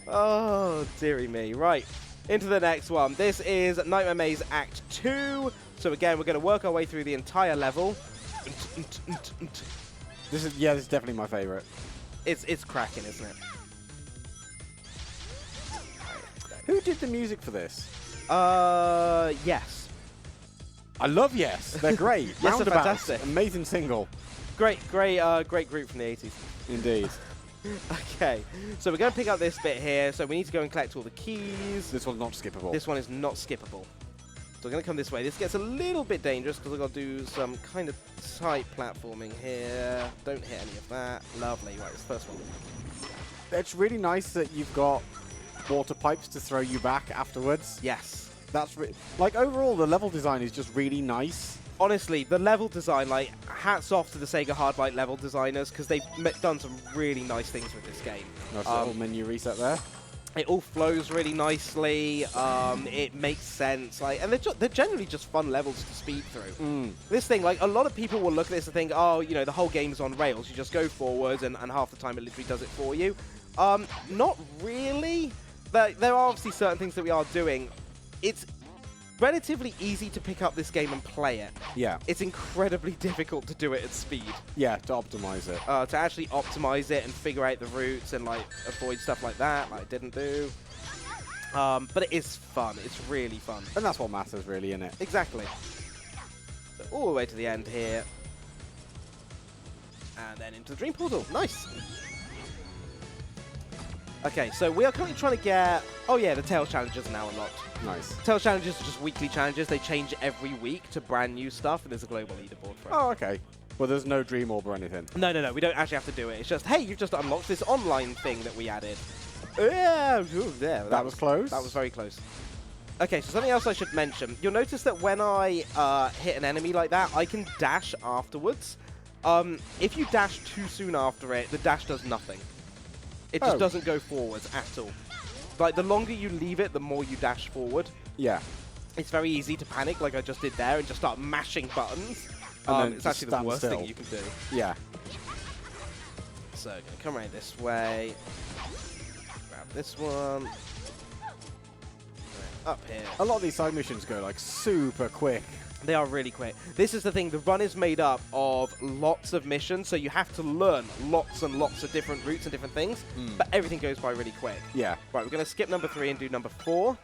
Oh, dearie me. Right, into the next one. This is Nightmare Maze Act 2. So again, we're going to work our way through the entire level. This is definitely my favorite. It's cracking, isn't it? Who did the music for this? Yes. I love Yes. They're great. Yes, they're Roundabouts, fantastic. Amazing single. Great group from the 80s. Indeed. Okay, so we're going to pick up this bit here. So we need to go and collect all the keys. This one's not skippable. This one is not skippable. So we're going to come this way. This gets a little bit dangerous because I've got to do some kind of tight platforming here. Don't hit any of that. Lovely. Right, this first one. It's really nice that you've got water pipes to throw you back afterwards. Yes. That's like overall the level design is just really nice. Honestly, the level design, like, hats off to the Sega Hardlight level designers because they've done some really nice things with this game. Nice little menu reset there. It all flows really nicely. It makes sense, like, and they're generally just fun levels to speed through. This thing, like, a lot of people will look at this and think, oh, you know, the whole game's on rails. You just go forwards, and half the time it literally does it for you. Not really. There are obviously certain things that we are doing. It's relatively easy to pick up this game and play it. Yeah. It's incredibly difficult to do it at speed. Yeah, to optimize it. To actually optimize it and figure out the routes and like avoid stuff like that, like I didn't do. But it is fun. It's really fun. And that's what matters really, innit? Exactly. So all the way to the end here. And then into the Dream Portal. Nice. Okay, so we are currently trying to get... Oh yeah, the Tails challenges are now unlocked. Nice. Tails challenges are just weekly challenges. They change every week to brand new stuff, and there's a global leaderboard for it. Oh, okay. Well, there's no Dream Orb or anything. No, we don't actually have to do it. It's just, hey, you've just unlocked this online thing that we added. Yeah, there. That was close. That was very close. Okay, so something else I should mention. You'll notice that when I hit an enemy like that, I can dash afterwards. If you dash too soon after it, the dash does nothing. It just doesn't go forwards at all. Like, the longer you leave it, the more you dash forward. Yeah. It's very easy to panic, like I just did there, and just start mashing buttons. And then it's actually the worst thing you can do. Yeah. So, gonna come around this way. Grab this one. Up here. A lot of these side missions go, like, super quick. They are really quick. This is the thing, the run is made up of lots of missions, so you have to learn lots and lots of different routes and different things, but everything goes by really quick. Yeah. Right, we're going to skip number 3 and do number 4.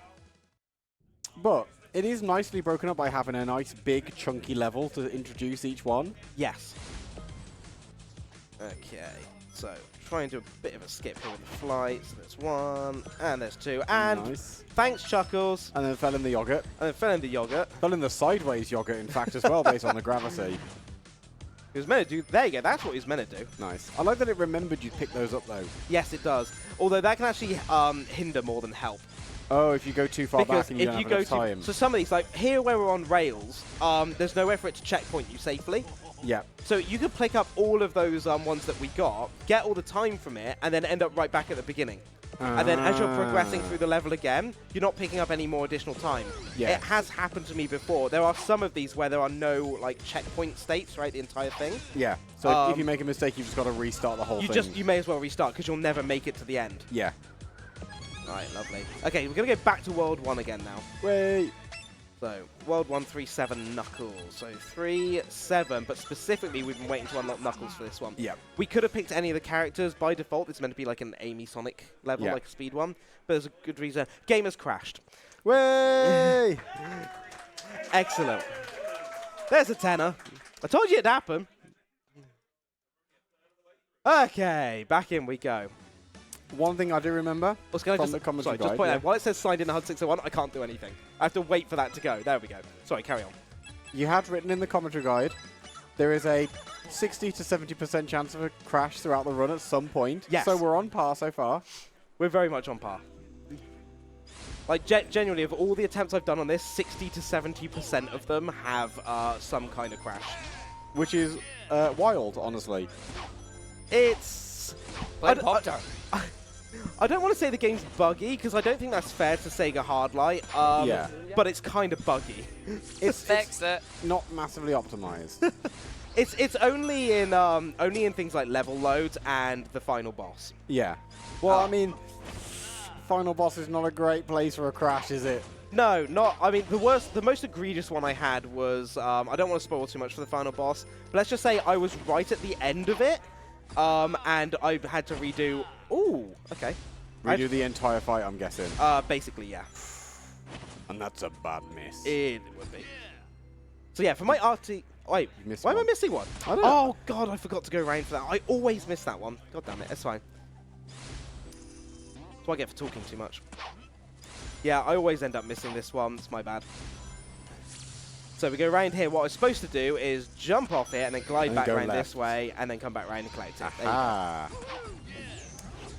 But it is nicely broken up by having a nice, big, chunky level to introduce each one. Yes. Okay, so try and do a bit of a skip here with the flight. So there's 1, and there's 2, and nice. Thanks, Chuckles. And then fell in the yogurt. And then fell in the yogurt. Fell in the sideways yogurt, in fact, as well, based on the gravity. He was meant to do... There you go, that's what he was meant to do. Nice. I like that it remembered you pick those up, though. Yes, it does. Although that can actually hinder more than help. Oh, if you go too far Because back and you don't have enough time. So some of these, like here where we're on rails, there's nowhere for it to checkpoint you safely. Yeah. So you could pick up all of those ones that we got, get all the time from it, and then end up right back at the beginning. And then as you're progressing through the level again, you're not picking up any more additional time. Yeah. It has happened to me before. There are some of these where there are no like checkpoint states, right, the entire thing. Yeah. So if you make a mistake, you've just got to restart the whole thing. You may as well restart because you'll never make it to the end. Yeah. Right, lovely. Okay, we're going to go back to World 1 again now. Wait. So, World 1, 3, 7, Knuckles. So, 3, 7, but specifically we've been waiting to unlock Knuckles for this one. Yeah. We could have picked any of the characters. By default, it's meant to be like an Amy Sonic level, like a speed one. But there's a good reason. Game has crashed. Way! Excellent. There's a tenner. I told you it'd happen. Okay, back in we go. One thing I do remember from the commentary just guide, point out, while it says signed in Huds601, I can't do anything. I have to wait for that to go. There we go. Sorry, carry on. You had written in the commentary guide, there is a 60 to 70% chance of a crash throughout the run at some point. Yes. So we're on par so far. We're very much on par. Like, genuinely, of all the attempts I've done on this, 60 to 70% of them have some kind of crash. Which is wild, honestly. It's... I don't want to say the game's buggy, because I don't think that's fair to Sega Hardlight. Yeah. But it's kind of buggy. It's not massively optimized. It's only in things like level loads and the final boss. Yeah. Well, I mean, final boss is not a great place for a crash, is it? No, not. I mean, the most egregious one I had was I don't want to spoil too much for the final boss, but let's just say I was right at the end of it, and I had to redo. Ooh, okay. Redo the entire fight, I'm guessing. Basically, yeah. And that's a bad miss. It would be. So yeah, for my RT. Wait, why am I missing one? I don't know. Oh god, I forgot to go around for that. I always miss that one. God damn it, that's fine. That's what I get for talking too much. Yeah, I always end up missing this one. It's my bad. So we go around here. What I was supposed to do is jump off here and then glide And back go around left. this way and then come back around and collect it. There you go. Ah. I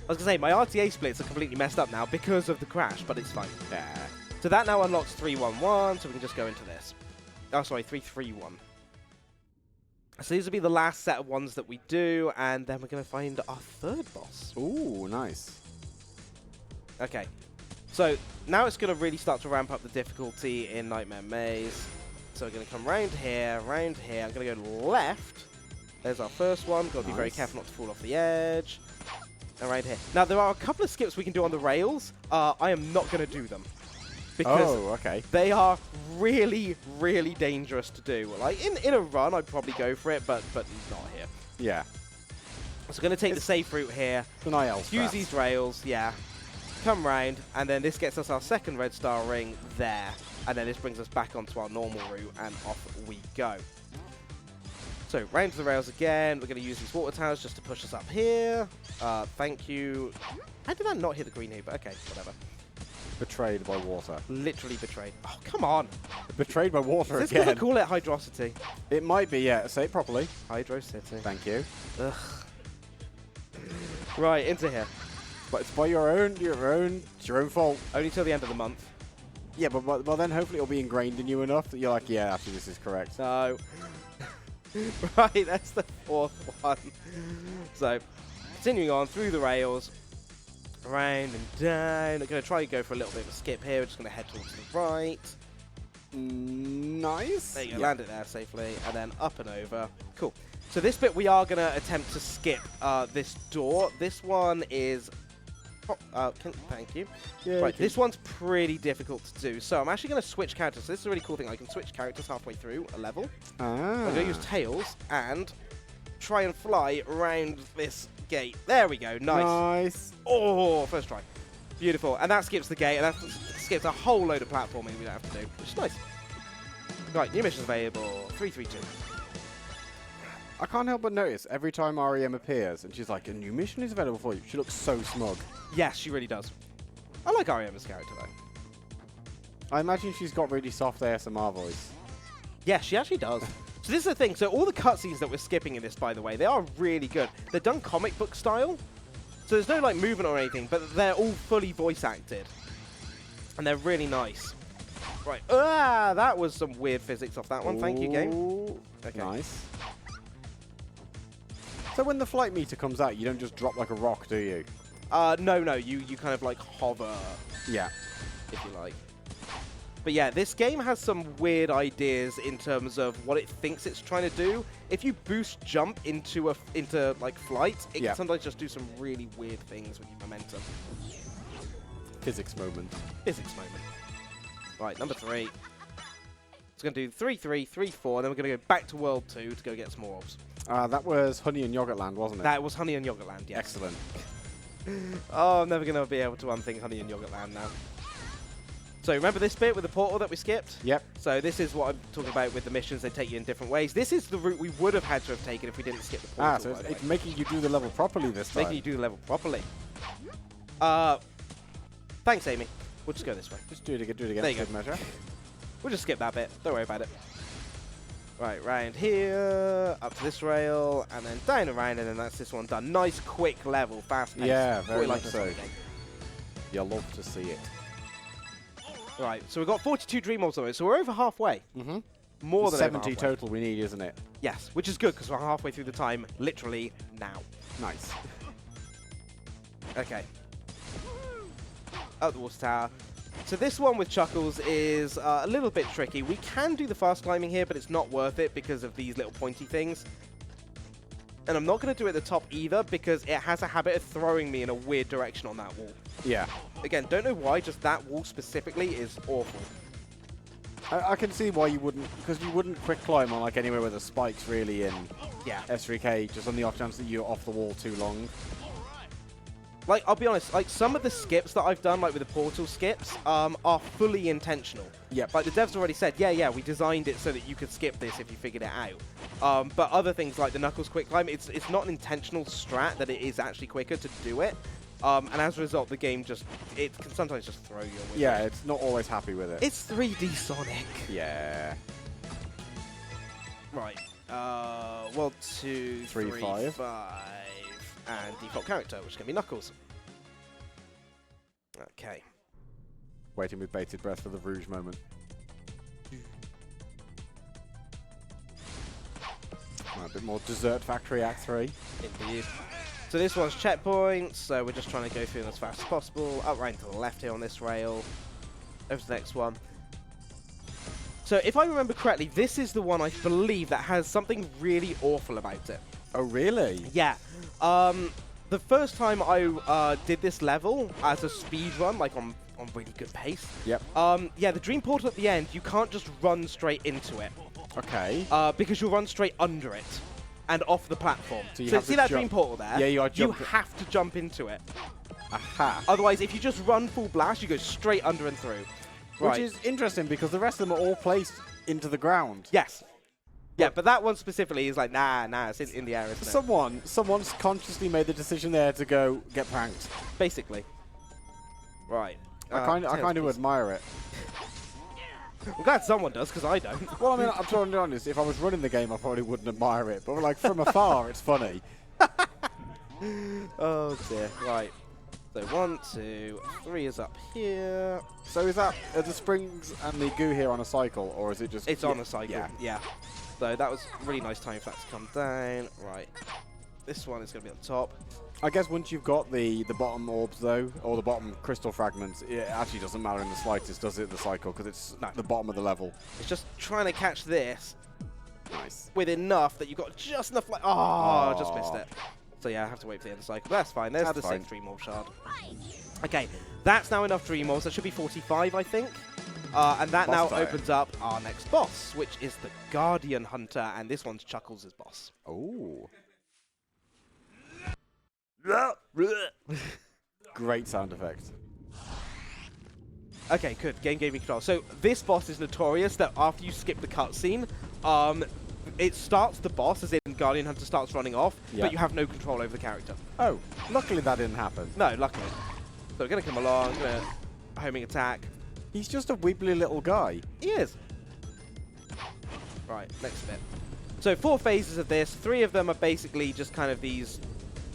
was going to say, my RTA splits are completely messed up now because of the crash, but it's fine. Yeah. So that now unlocks 311, so we can just go into this. Oh, sorry, 331. So these will be the last set of ones that we do, and then we're going to find our third boss. Ooh, nice. Okay. So now it's going to really start to ramp up the difficulty in Nightmare Maze. So we're going to come round here. I'm going to go left. There's our first one. Got to be very Nice. careful not to fall off the edge. And right here. Now, there are a couple of skips we can do on the rails. I am not going to do them. Because Oh, okay. they are really, really dangerous to do. Like, in a run, I'd probably go for it, but not here. Yeah. So we're going to take the safe route here. It's an IL Use these rails, yeah. Come round, and then this gets us our second red star ring there. And then this brings us back onto our normal route, and off we go. So, round to the rails again. We're going to use these water towers just to push us up here. Thank you. How did that not hit the green here? But okay, whatever. Betrayed by water. Literally betrayed. Oh, come on. Betrayed by water Is this because I again. call it Hydrocity? It might be, yeah. Say it properly. Hydro City. Thank you. Ugh. Right, into here. But it's by your own fault. Only till the end of the month. Yeah, but well, then hopefully it'll be ingrained in you enough that you're like, yeah, actually this is correct. So, right, that's the fourth one. So, continuing on through the rails, around and down. I'm going to try and go for a little bit of a skip here. We're just going to head towards the right. Nice. There you go, land it there safely, and then up and over. Cool. So this bit we are going to attempt to skip this door. This one is... thank you. Yeah, Right, this one's pretty difficult to do. So I'm actually going to switch characters. So this is a really cool thing. I can switch characters halfway through a level. I'm going to use Tails and try and fly around this gate. There we go. Nice. Nice. Oh, first try. Beautiful. And that skips the gate, and that skips a whole load of platforming we don't have to do, which is nice. Right, new missions available. 332. I can't help but notice every time REM appears and she's like, a new mission is available for you. She looks so smug. Yes, she really does. I like REM as a character, though. I imagine she's got really soft ASMR voice. Yeah, she actually does. So this is the thing. So all the cutscenes that we're skipping in this, by the way, they are really good. They're done comic book style. So there's no like movement or anything, but they're all fully voice acted. And they're really nice. Right. That was some weird physics off that one. Thank you, game. Ooh, Okay. Nice. So when the flight meter comes out, you don't just drop like a rock, do you? No. You kind of like hover, Yeah. if you like. But yeah, this game has some weird ideas in terms of what it thinks it's trying to do. If you boost jump into like flight, it Yeah. can sometimes just do some really weird things with your momentum. Physics moment. Physics moment. Right, number 3. It's going to do 3, 3, 3, 4, and then we're going to go back to World 2 to go get some more orbs. That was Honey and Yogurtland, wasn't it? That was Honey and Yogurtland, yes. Excellent. Oh, I'm never going to be able to unthink Honey and Yogurtland now. So remember this bit with the portal that we skipped? Yep. So this is what I'm talking about with the missions. They take you in different ways. This is the route we would have had to have taken if we didn't skip the portal. So by the it's way. making you do the level properly this time. Making you do the level properly. Thanks, Amy. We'll just go this way. Just do it again. Do it again. There you Good measure. We'll just skip that bit. Don't worry about it. Right, round here, up to this rail, and then down around, and then that's this one done. Nice, quick level, fast paced. Yeah, What very we like much to so. see. You'll love to see it. Right, so we've got 42 dream orbs on it, so we're over halfway. Mm-hmm. More than over 70 halfway. total we need, isn't it? Yes, which is good because we're halfway through the time, literally now. Nice. Okay. Up the water tower. So this one with Chuckles is a little bit tricky. We can do the fast climbing here, but it's not worth it because of these little pointy things. And I'm not going to do it at the top either because it has a habit of throwing me in a weird direction on that wall. Yeah. Again, don't know why, just that wall specifically is awful. I can see why you wouldn't, because you wouldn't quick climb on like anywhere where the spikes really in Yeah. S3K, just on the off chance that you're off the wall too long. Like, I'll be honest, like some of the skips that I've done, like with the portal skips, are fully intentional. Yep. Like the devs already said, yeah, we designed it so that you could skip this if you figured it out. But other things like the Knuckles quick climb, it's not an intentional strat that it is actually quicker to do it. And as a result, the game it can sometimes just throw you away. Yeah, it's not always happy with it. It's 3D Sonic. Yeah. Right. 1, 2, 3, 3, 5. 5. And default character, which is going to be Knuckles. Okay. Waiting with bated breath for the Rouge moment. A bit more Dessert Factory Act 3. Indeed. So this one's checkpoints, so we're just trying to go through them as fast as possible. Up right to the left here on this rail. Over to the next one. So if I remember correctly, this is the one I believe that has something really awful about it. Oh, really? Yeah. The first time I did this level as a speed run, like on really good pace. Yep. Yeah, the dream portal at the end, you can't just run straight into it. Okay. Because you'll run straight under it and off the platform. So you So have see to that jump- dream portal there? Yeah, you have to jump into it. Aha. Otherwise, if you just run full blast, you go straight under and through. Which is interesting because the rest of them are all placed into the ground. Yes. Yeah, but that one specifically is like, nah, it's in the air, isn't it? Someone's consciously made the decision there to go get pranked. Basically. Right. I kind of admire it. I'm glad someone does, because I don't. Well, I mean, I'm totally honest. If I was running the game, I probably wouldn't admire it. But like from afar, it's funny. Oh dear. Right. So 1, 2, 3 is up here. So is that are the springs and the goo here on a cycle, or is it just? It's on a cycle. Yeah. Yeah. So that was really nice time for that to come down. Right. This one is going to be up top. I guess once you've got the bottom orbs though, or the bottom crystal fragments, it actually doesn't matter in the slightest, does it? The cycle, because it's the bottom of the level. It's just trying to catch this Nice. with enough that you've got just enough. Like, oh, just missed it. So yeah, I have to wait for the end of the cycle. But that's fine. There's That's the fine. 6th Dream Orb shard. Okay, that's now enough Dream Orbs. That should be 45, I think. And that Boss now time. opens up our next boss, which is the Guardian Hunter, and this one's Chuckles' boss. Oh. Great sound effect. Okay, good. Game gave me control. So this boss is notorious that after you skip the cutscene, it starts the boss, as in Guardian Hunter starts running off, Yeah. but you have no control over the character. Oh, luckily that didn't happen. No, luckily. So we're going to come along, going to homing attack. He's just a wibbly little guy. He is. Right, next bit. So 4 phases of this. 3 of them are basically just kind of these...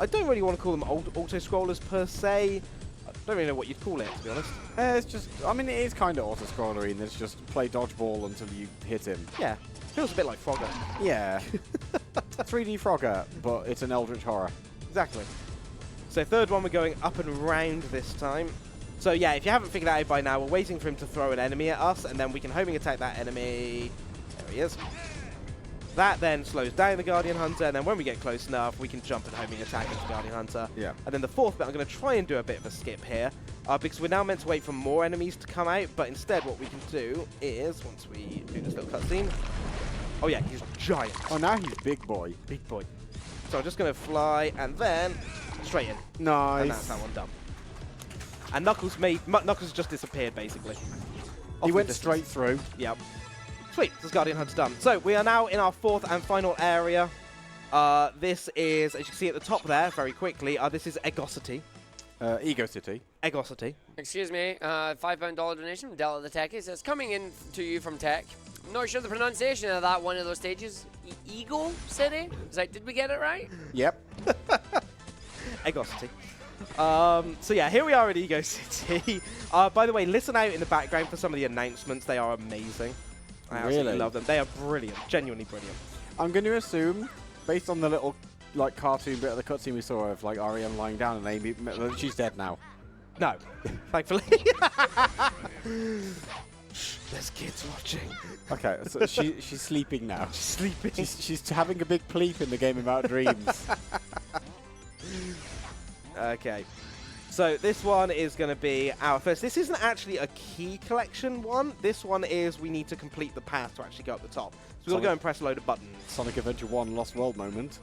I don't really want to call them auto-scrollers per se. I don't really know what you'd call it, to be honest. It's just, I mean, it is kind of auto-scrollery, and it's just play dodgeball until you hit him. Yeah, feels a bit like Frogger. Yeah. 3D Frogger, but it's an eldritch horror. Exactly. So 3rd one, we're going up and round this time. So yeah, if you haven't figured that out by now, we're waiting for him to throw an enemy at us, and then we can homing attack that enemy. There he is. That then slows down the Guardian Hunter, and then when we get close enough, we can jump and homing attack into Guardian Hunter. Yeah. And then the 4th bit, I'm going to try and do a bit of a skip here, because we're now meant to wait for more enemies to come out, but instead what we can do is, once we do this little cutscene... Oh yeah, he's giant. Oh, now he's big boy. Big boy. So I'm just going to fly, and then straight in. Nice. And that's that one done. And Knuckles just disappeared, basically. He went straight through. Yep. Sweet, this Guardian Hunt's done. So we are now in our 4th and final area. This is, as you can see at the top there, very quickly, this is Egosity. Ego City. Egosity. Excuse me, $5 donation from Delta the Techie says, coming in to you from Tech. I'm not sure the pronunciation of that one of those stages. Eagle City? Is that, did we get it right? Yep. Egosity. So yeah, here we are at Ego City. By the way, listen out in the background for some of the announcements. They are amazing. I absolutely Really? love them. They are brilliant. Genuinely brilliant. I'm going to assume, based on the little like cartoon bit of the cutscene we saw of like REM lying down and Amy, she's dead now. No, thankfully. Shh, there's kids watching. Okay, so she's sleeping now. She's sleeping. She's having a big pleep in the game about dreams. Okay. So this one is going to be our first. This isn't actually a key collection one. This one is we need to complete the path to actually go up the top. So we've got to go and press a load of buttons. Sonic Adventure 1 Lost World moment.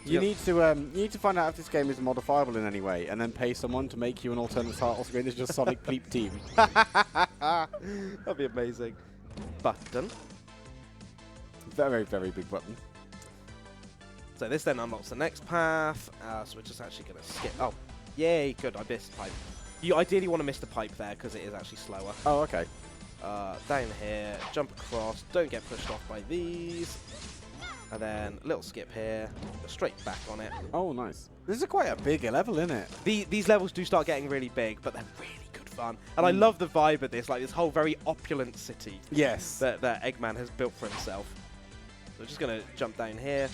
You Yep. need to find out if this game is modifiable in any way, and then pay someone to make you an alternate title screen that's just Sonic Pleep Team. That'd be amazing. Button. Very, very big button. So this then unlocks the next path. So we're just actually going to skip. Oh, yay, good. I missed the pipe. You ideally want to miss the pipe there because it is actually slower. Oh, okay. Down here, jump across, don't get pushed off by these. And then a little skip here, go straight back on it. Oh, nice. This is quite a big level, isn't it? These levels do start getting really big, but they're really good fun. And I love the vibe of this, like this whole very opulent city. Yes. That Eggman has built for himself. So we're just going to jump down here.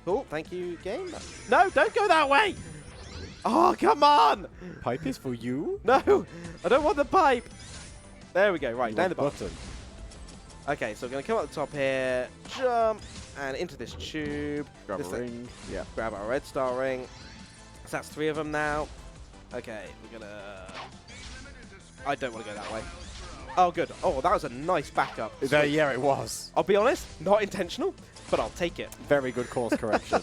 Cool, thank you, game. No, don't go that way! Oh, come on! Pipe is for you? No, I don't want the pipe. There we go, right, down the bottom. Okay, so we're going to come up the top here, jump, and into this tube. Grab a ring. Yeah. Grab our red star ring. So that's 3 of them now. Okay, we're going to... I don't want to go that way. Oh, good. Oh, that was a nice backup. Yeah, it was. I'll be honest, not intentional, but I'll take it. Very good course correction.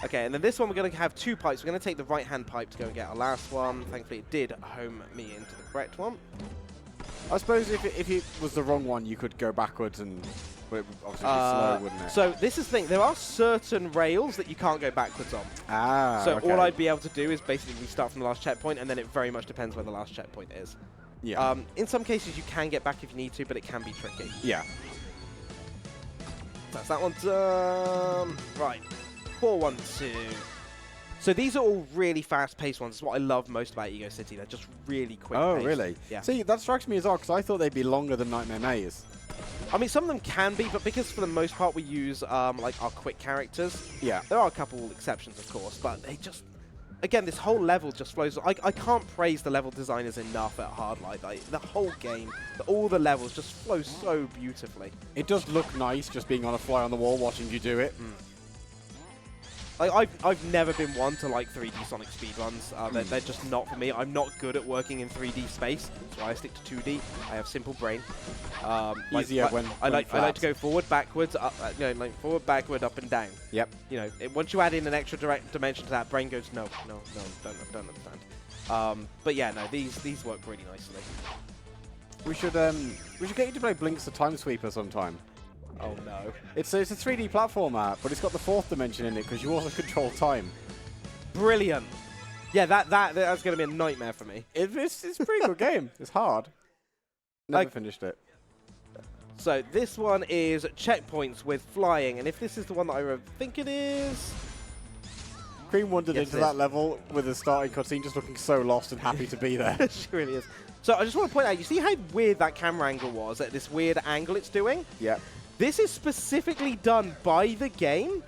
Okay, and then this one we're going to have 2 pipes. We're going to take the right-hand pipe to go and get our last one. Thankfully, it did home me into the correct one. I suppose if it was the wrong one, you could go backwards and it would obviously be slow, wouldn't it? So this is the thing. There are certain rails that you can't go backwards on. Ah, So okay. all I'd be able to do is basically restart from the last checkpoint, and then it very much depends where the last checkpoint is. Yeah. In some cases, you can get back if you need to, but it can be tricky. Yeah. That's that one done. Right. 4-1-2. So these are all really fast-paced ones. It's what I love most about Ego City. They're just really quick. Oh, really? Yeah. See, that strikes me as odd, because I thought they'd be longer than Nightmare Maze. I mean, some of them can be, but because for the most part we use like our quick characters. Yeah. There are a couple exceptions, of course, but they just... Again, this whole level just flows. I can't praise the level designers enough at Hard Light. Like, the whole game, all the levels just flow so beautifully. It does look nice just being on a fly on the wall watching you do it. Like, I've never been one to like 3D Sonic speedruns. They're just not for me. I'm not good at working in 3D space. That's why I stick to 2D. I have simple brain. Easier when I like flat. to go forward, backwards, up, like forward, backward, up and down. Yep. You know, once you add in an extra direct dimension to that, brain goes no, don't understand. But yeah, no, these work really nicely. We should get you to play Blinks the Time Sweeper sometime. Oh no. It's a 3D platformer, but it's got the 4th dimension in it because you also control time. Brilliant. Yeah, that's going to be a nightmare for me. It's a pretty good game. It's hard. Never finished it. So this one is checkpoints with flying, and if this is the one that I think it is... Cream wandered Yes, into it is. that level with the starting cutscene just looking so lost and happy to be there. She really is. So I just want to point out, you see how weird that camera angle was at this weird angle it's doing? Yeah. This is specifically done by the game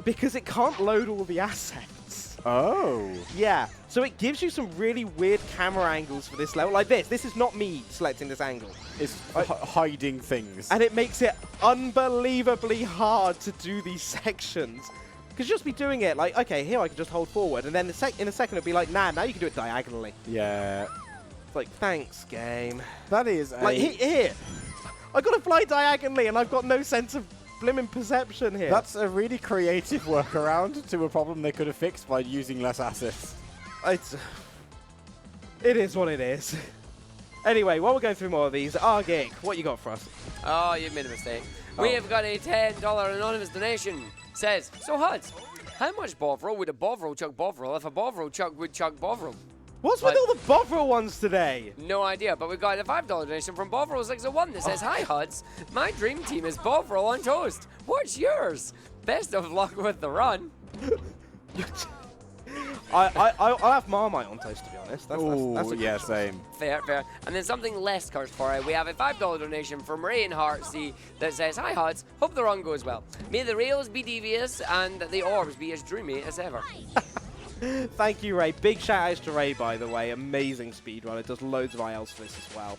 because it can't load all the assets. Oh. Yeah, so it gives you some really weird camera angles for this level. Like this. This is not me selecting this angle. It's hiding things. And it makes it unbelievably hard to do these sections. Because you'll just be doing it like, okay, here I can just hold forward. And then in a second it'll be like, nah, now you can do it diagonally. Yeah. It's like, thanks, game. That is Like, here. I got to fly diagonally and I've got no sense of blimmin' perception here. That's a really creative workaround to a problem they could have fixed by using less assets. It is what it is. Anyway, while we're going through more of these, Argig, what you got for us? Oh, you made a mistake. We have got a $10 anonymous donation. Says, so Huds, how much Bovril would a Bovril chuck Bovril if a Bovril chuck would chuck Bovril? What's with all the Bovril ones today? No idea, but we got a $5 donation from Bovril601 that says, hi Huds, my dream team is Bovril on toast. What's yours? Best of luck with the run. I'll have Marmite on toast, to be honest. That's a good choice. Same. Fair. And then something less cursed for it. We have a $5 donation from Ray and Heartsea that says, hi Huds, hope the run goes well. May the rails be devious and the orbs be as dreamy as ever. Thank you, Ray. Big shout outs to Ray, by the way. Amazing speedrun. It does loads of ILs for this as well.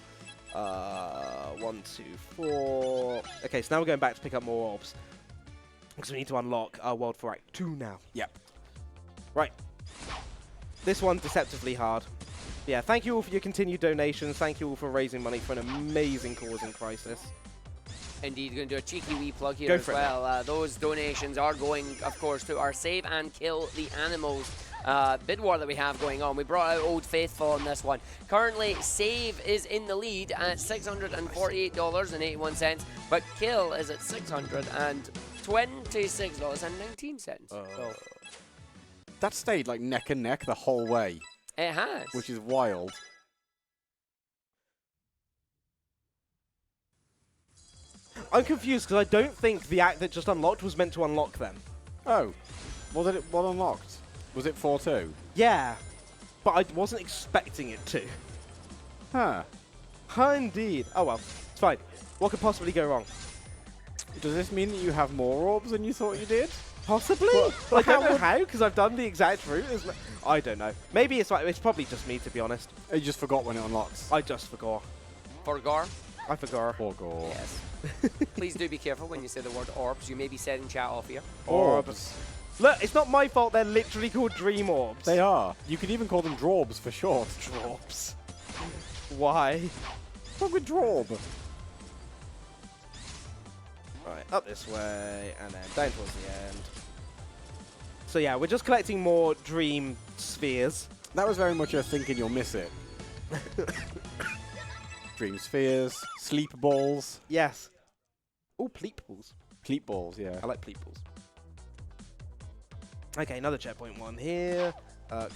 1, 2, 4. Okay, so now we're going back to pick up more orbs. Because we need to unlock our World for Act 2 now. Yep. Right. This one's deceptively hard. Yeah, thank you all for your continued donations. Thank you all for raising money for an amazing cause in Crisis. Indeed, going to do a cheeky wee plug here Go as for it. well. Those donations are going, of course, to our Save and Kill the Animals bid war that we have going on. We brought out Old Faithful on this one. Currently, Save is in the lead at $648.81, but Kill is at $626.19. So That stayed like neck and neck the whole way, it has. which is wild. I'm confused because I don't think the act that just unlocked was meant to unlock them. Oh. What unlocked? Was it 4-2? Yeah, but I wasn't expecting it to. Huh. Indeed. Oh well, it's fine. What could possibly go wrong? Does this mean that you have more orbs than you thought you did? Possibly. Well, I don't know would- how because I've done the exact route. I don't know. Maybe it's like it's probably just me to be honest. You just forgot when it unlocks. I just forgot. Forgar. I forgot. Forgot. Yes. Please do be careful when you say the word orbs. You may be setting chat off here. Orbs. Look, it's not my fault. They're literally called dream orbs. They are. You could even call them drawbs for short. Drops. Why? What's wrong with drawb? Right, up this way, and then down towards the end. So yeah, we're just collecting more dream spheres. That was very much a thinking you'll miss it. Dream spheres, sleep balls. Yes. Oh, pleep balls. Sleep balls, yeah. I like pleep balls. Okay, another checkpoint one here.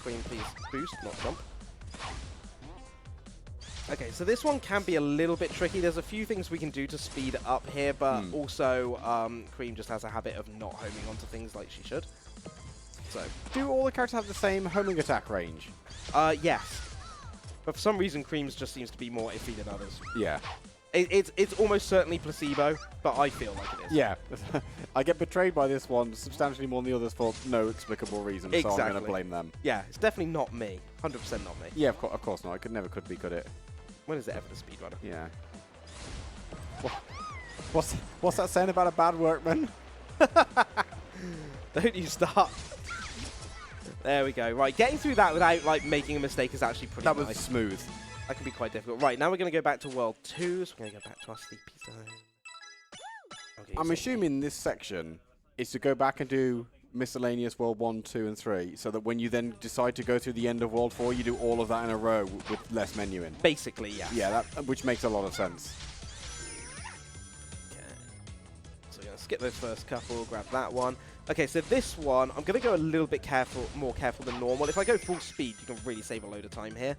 Queen, please boost, not jump. Okay, so this one can be a little bit tricky. There's a few things we can do to speed it up here, but also Cream just has a habit of not homing onto things like she should. So, Do all the characters have the same homing attack range? yes. But for some reason, Cream's just seems to be more iffy than others. Yeah. It's almost certainly placebo, but I feel like it is. Yeah. I get betrayed by this one substantially more than the others for no explicable reason, so I'm going Exactly. to blame them. Yeah, it's definitely not me. 100% not me. Yeah, of course not. It never could be, could it? When is it ever the speedrunner? Yeah. What's that saying about a bad workman? Don't you start. There we go. Right, getting through that without like making a mistake is actually pretty That was nice. smooth. That can be quite difficult. Right, now we're going to go back to World 2, so we're going to go back to our sleepy zone. Okay, I'm so- assuming this section is to go back and do miscellaneous World 1, 2, and 3, so that when you then decide to go through the end of World 4, you do all of that in a row with less menuing. Basically, yes. Yeah, which makes a lot of sense. Okay. So we're going to skip those first couple, grab that one. Okay, so this one, I'm going to go a little bit more careful than normal. If I go full speed, you can really save a load of time here.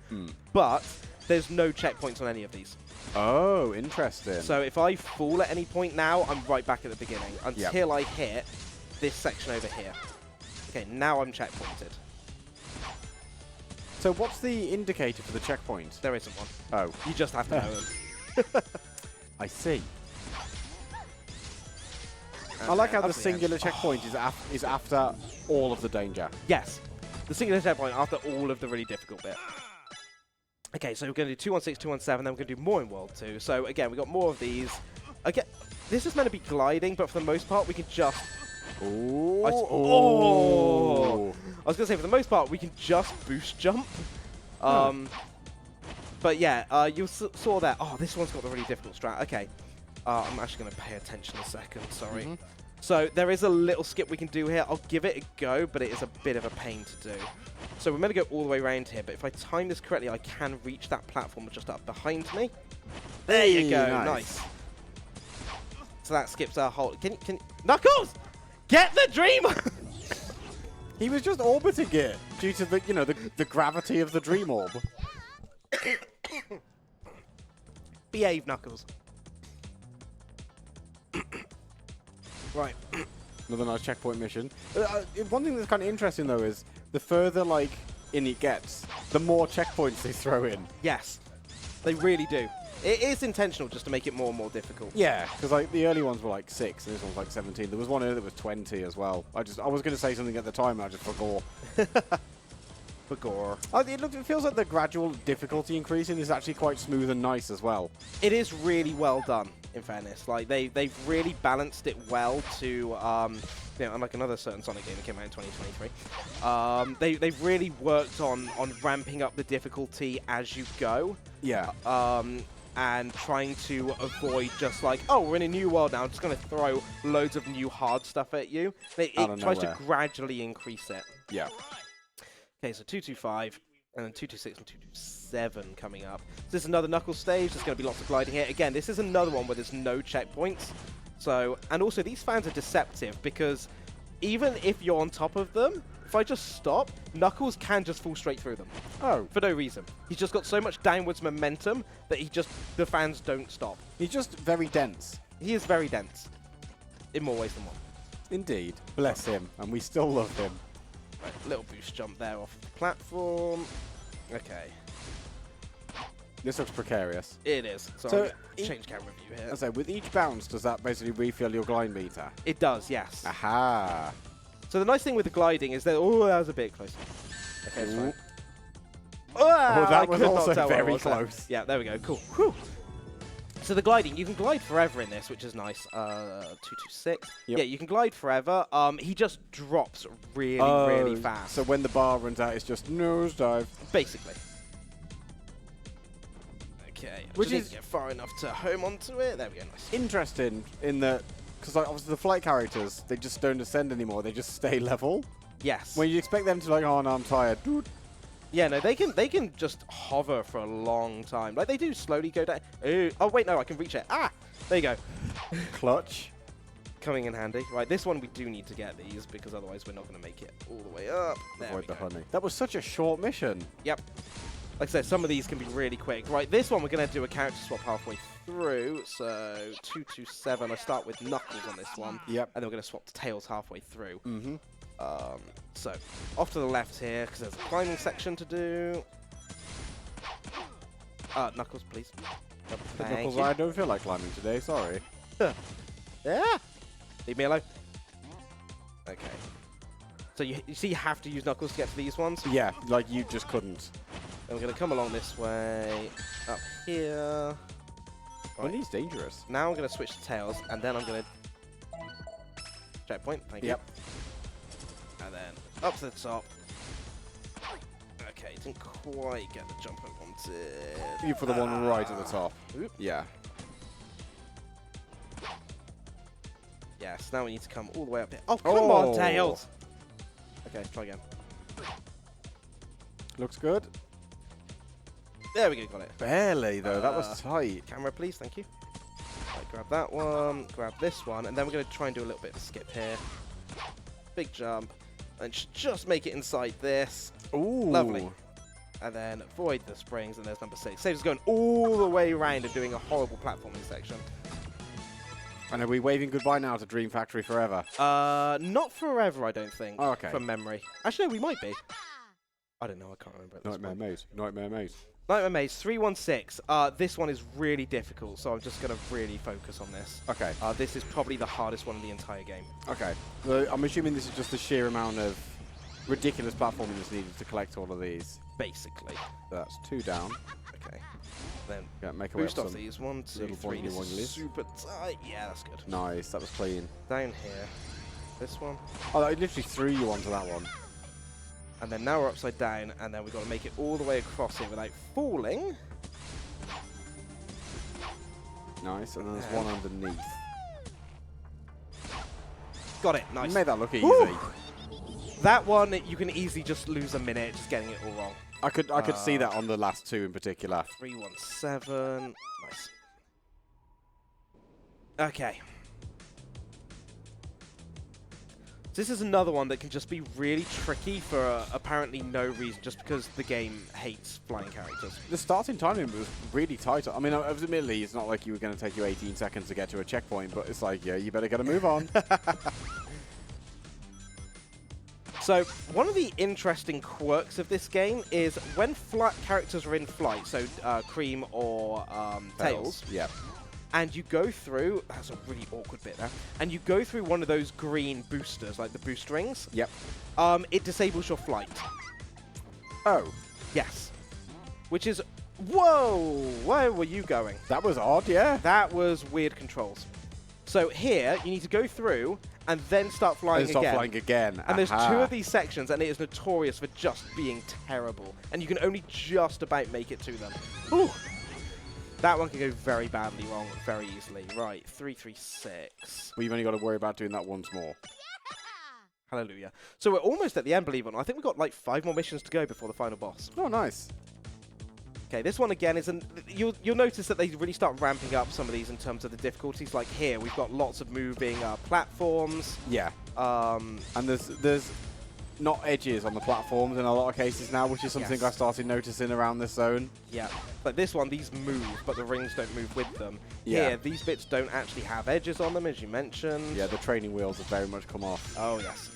But there's no checkpoints on any of these. Oh, interesting. So if I fall at any point now, I'm right back at the beginning until I hit this section over here. Okay, now I'm checkpointed. So what's the indicator for the checkpoint? There isn't one. Oh, You just have to know them. I see. And I like then how up the to end. singular checkpoint is after all of the danger. Yes. The singular checkpoint after all of the really difficult bit. Okay, so we're going to do 216, 217, then we're going to do more in World 2. So again, we've got more of these. Again, this is meant to be gliding, but for the most part, we can just... Ooh. Oh! I was going to say, for the most part, we can just boost jump. But yeah, you saw that. Oh, this one's got the really difficult strat. Okay. I'm actually going to pay attention a second, sorry. So there is a little skip we can do here. I'll give it a go, but it is a bit of a pain to do. So we're going to go all the way around here, but if I time this correctly, I can reach that platform just up behind me. There you go, nice. So that skips our whole... Can you... Knuckles! Get the dream! He was just orbiting it due to the, the gravity of the dream orb. Behave, Knuckles. Right. Another nice checkpoint mission. One thing that's kind of interesting, though, is the further, in it gets, the more checkpoints they throw in. Yes. They really do. It is intentional just to make it more and more difficult. Yeah, because the early ones were 6, and this one's 17. There was one earlier that was 20 as well. I was going to say something at the time, and I just forgot. Bagor. It feels like the gradual difficulty increasing is actually quite smooth and nice as well. It is really well done, in fairness. They've really balanced it well to, unlike another certain Sonic game that came out in 2023. They've really worked on ramping up the difficulty as you go. Yeah. And trying to avoid just we're in a new world now, I'm just going to throw loads of new hard stuff at you. It tries to gradually increase it. Yeah. Okay, so 225, and then 226 and 227 coming up. So this is another Knuckles stage. There's going to be lots of gliding here. Again, this is another one where there's no checkpoints. So, and also these fans are deceptive because even if you're on top of them, if I just stop, Knuckles can just fall straight through them. Oh. For no reason. He's just got so much downwards momentum that the fans don't stop. He's just very dense. He is very dense, in more ways than one. Indeed. Bless him. And we still love him. Right, little boost jump there off the platform. Okay. This looks precarious. It is. So So change camera view here. I say, with each bounce, does that basically refill your glide meter? It does, yes. Aha. So the nice thing with the gliding is that, oh, that was a bit close. Okay, it's fine. Ooh. Oh, that I was could not also tell what it very was there. close. Yeah, there we go. Cool. Whew. So the gliding, you can glide forever in this, which is nice. 226. Yep. Yeah, you can glide forever. He just drops really fast. So when the bar runs out, it's just nosedive. Basically. Okay. Which Just need is- to get far enough to home onto it. There we go. Nice. Interesting in that, because like, obviously the flight characters, they just don't ascend anymore. They just stay level. Yes. When you expect them to like, oh no, I'm tired. Dude. Yeah, no, they can just hover for a long time. Like they do slowly go down. Ooh. Oh wait, no, I can reach it. Ah, there you go. Clutch. Coming in handy. Right, this one we do need to get these because otherwise we're not going to make it all the way up. There we Avoid the go. honey. That was such a short mission. Yep. Like I said, some of these can be really quick. Right, this one we're going to do a character swap halfway through. So 227. I start with Knuckles on this one. Yep. And then we're going to swap to Tails halfway through. Mm-hmm. So off to the left here because there's a climbing section to do. Knuckles, please. Thank Knuckles, you. I don't feel like climbing today. Sorry. Yeah. Leave me alone. Okay. So you see you have to use Knuckles to get to these ones. Yeah, like you just couldn't. Then we're going to come along this way. Up here. Well, he's dangerous. Now I'm going to switch to Tails, and then I'm going to... Checkpoint, thank you. And then up to the top. Okay, didn't quite get the jump I wanted. You for the one right at the top. Oop. Yeah. Yes, now we need to come all the way up here. Oh, come on, Tails! Okay, try again. Looks good. There we go, got it. Barely, though. That was tight. Camera, please, thank you. Right, grab that one, grab this one, and then we're going to try and do a little bit of a skip here. Big jump, and just make it inside this. Ooh. Lovely. And then avoid the springs, and there's number 6. Saves us going all the way around and doing a horrible platforming section. And are we waving goodbye now to Dream Factory forever? Not forever, I don't think. Oh, okay. From memory. Actually, no, we might be. I don't know, I can't remember at this Nightmare point. Maze. Nightmare Maze. Nightmare Maze 316. This one is really difficult, so I'm just going to really focus on this. Okay. This is probably the hardest one in the entire game. Okay. So I'm assuming this is just the sheer amount of ridiculous platforming that's needed to collect all of these. Basically. So that's 2 down. Okay. Then Yeah, make away boost with off some. these. 1, 2, little 3. boingly This woingly. is super tight. Yeah, that's good. Nice. That was clean. Down here. This one. Oh, I literally threw you onto that one. And then now we're upside down, and then we've got to make it all the way across it without falling. Nice. And then there's one underneath. Got it. Nice. You made that look easy. Woo! That one, you can easily just lose a minute just getting it all wrong. I could see that on the last 2 in particular. 317. Nice. Okay. This is another one that can just be really tricky for apparently no reason, just because the game hates flying characters. The starting timing was really tight. I mean, admittedly, it's not like you were going to take you 18 seconds to get to a checkpoint, but it's like, yeah, you better get a move on. So, one of the interesting quirks of this game is when characters are in flight, so Cream or Tails, Yeah. and you go through, that's a really awkward bit there, and you go through one of those green boosters, like the boost rings, Yep. it disables your flight. Oh, Yes. Which is, whoa, where were you going? that was odd, yeah. That was weird controls. So here, you need to go through and then start flying And stop again. flying again. And there's 2 Aha. of these sections, and it is notorious for just being terrible. And you can only just about make it to them. Ooh. That one can go very badly wrong very easily. Right, 336. But you've only got to worry about doing that once more. Hallelujah. So we're almost at the end, believe it or not. I think we've got like 5 more missions to go before the final boss. Oh, nice. Okay, this one again is you'll notice that they really start ramping up some of these in terms of the difficulties. Like here, we've got lots of moving platforms. Yeah. And there's not edges on the platforms in a lot of cases now, which is something I started noticing around this zone. Yeah, but this one, these move, but the rings don't move with them. Yeah. Here, these bits don't actually have edges on them, as you mentioned. Yeah, the training wheels have very much come off. Oh, yes.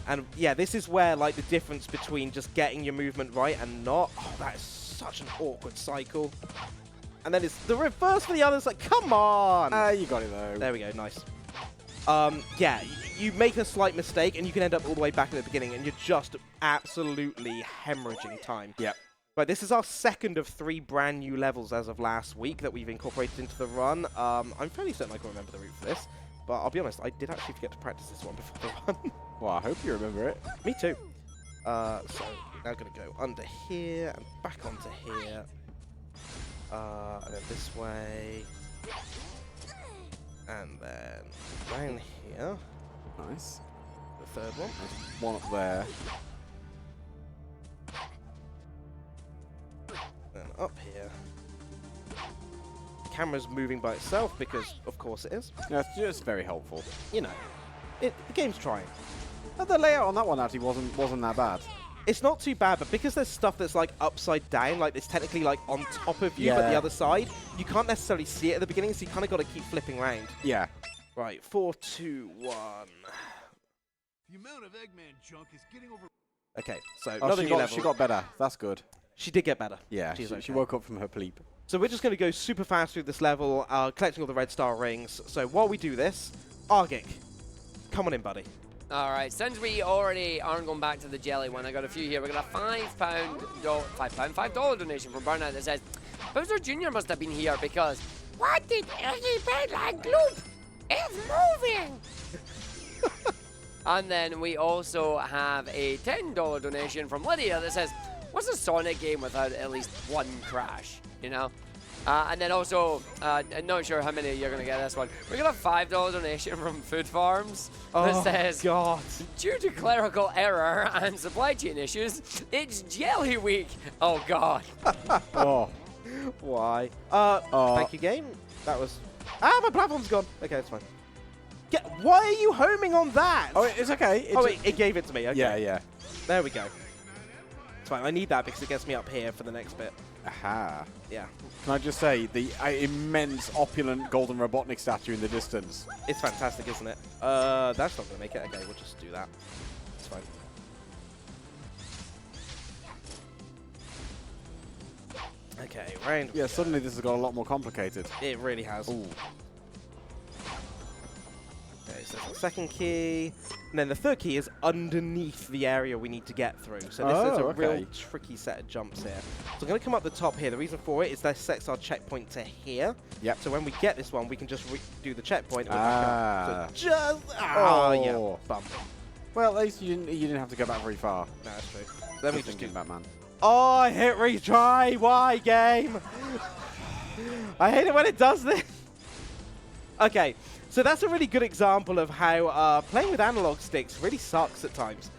And yeah, this is where like the difference between just getting your movement right and not. Oh, that is such an awkward cycle. And then it's the reverse for the others. Like, come on! You got it though. There we go, nice. Yeah, you make a slight mistake and you can end up all the way back at the beginning and you're just absolutely hemorrhaging time. Yep. Right, this is our second of 3 brand new levels as of last week that we've incorporated into the run. I'm fairly certain I can remember the route for this, but I'll be honest, I did actually forget to practice this one before the run. Well, I hope you remember it. Me too. So we're now going to go under here and back onto here. And then this way. And then down here. Nice. The third one. There's one up there. Then up here. Camera's moving by itself because, of course, it is. Yeah, it's just very helpful. You know, the game's trying. The layout on that one actually wasn't that bad. It's not too bad, but because there's stuff that's like upside down, like it's technically like on top of you, but the other side, you can't necessarily see it at the beginning, so you kind of got to keep flipping around. Yeah. Right, 4, 2, 1. The amount of Eggman junk is getting over. Okay, so Oh, another new level. she got better. That's good. She did get better. Yeah, She's she okay. woke up from her bleep. So we're just going to go super fast through this level, collecting all the red star rings. So while we do this, Argic, come on in, buddy. All right, since we already aren't going back to the jelly one, I got a few here. We got a $5 donation from Burnout that says, Bowser Jr. must have been here because what did Eggy Bed like Gloop? It's moving! And then we also have a $10 donation from Lydia that says, what's a Sonic game without at least one crash, you know? And then also, I'm not sure how many you're going to get this one. We got a $5 donation from Food Farms that says, God. due to clerical error and supply chain issues, it's Jelly Week. Oh, God. Oh. Why? Thank you, game. That was... Ah, my platform's gone. Okay, it's fine. Why are you homing on that? Oh, it's okay. Oh, wait, it gave it to me. Okay. Yeah, yeah. There we go. It's fine. I need that because it gets me up here for the next bit. Aha. Yeah. Can I just say, the immense, opulent Golden Robotnik statue in the distance. It's fantastic, isn't it? That's not going to make it. Okay, we'll just do that. It's fine. Okay, round. Yeah, suddenly this has got a lot more complicated. It really has. Ooh. Okay, so that's the second key. And then the third key is underneath the area we need to get through. So this is a real tricky set of jumps here. So I'm going to come up the top here. The reason for it is that sets our checkpoint to here. Yep. So when we get this one, we can just do the checkpoint. And Ah. so just... Oh, yeah. Bump. Well, at least you didn't have to go back very far. No, that's true. Then we just do... Batman. Oh, I hit retry. Why, game? I hate it when it does this. Okay. So that's a really good example of how playing with analog sticks really sucks at times.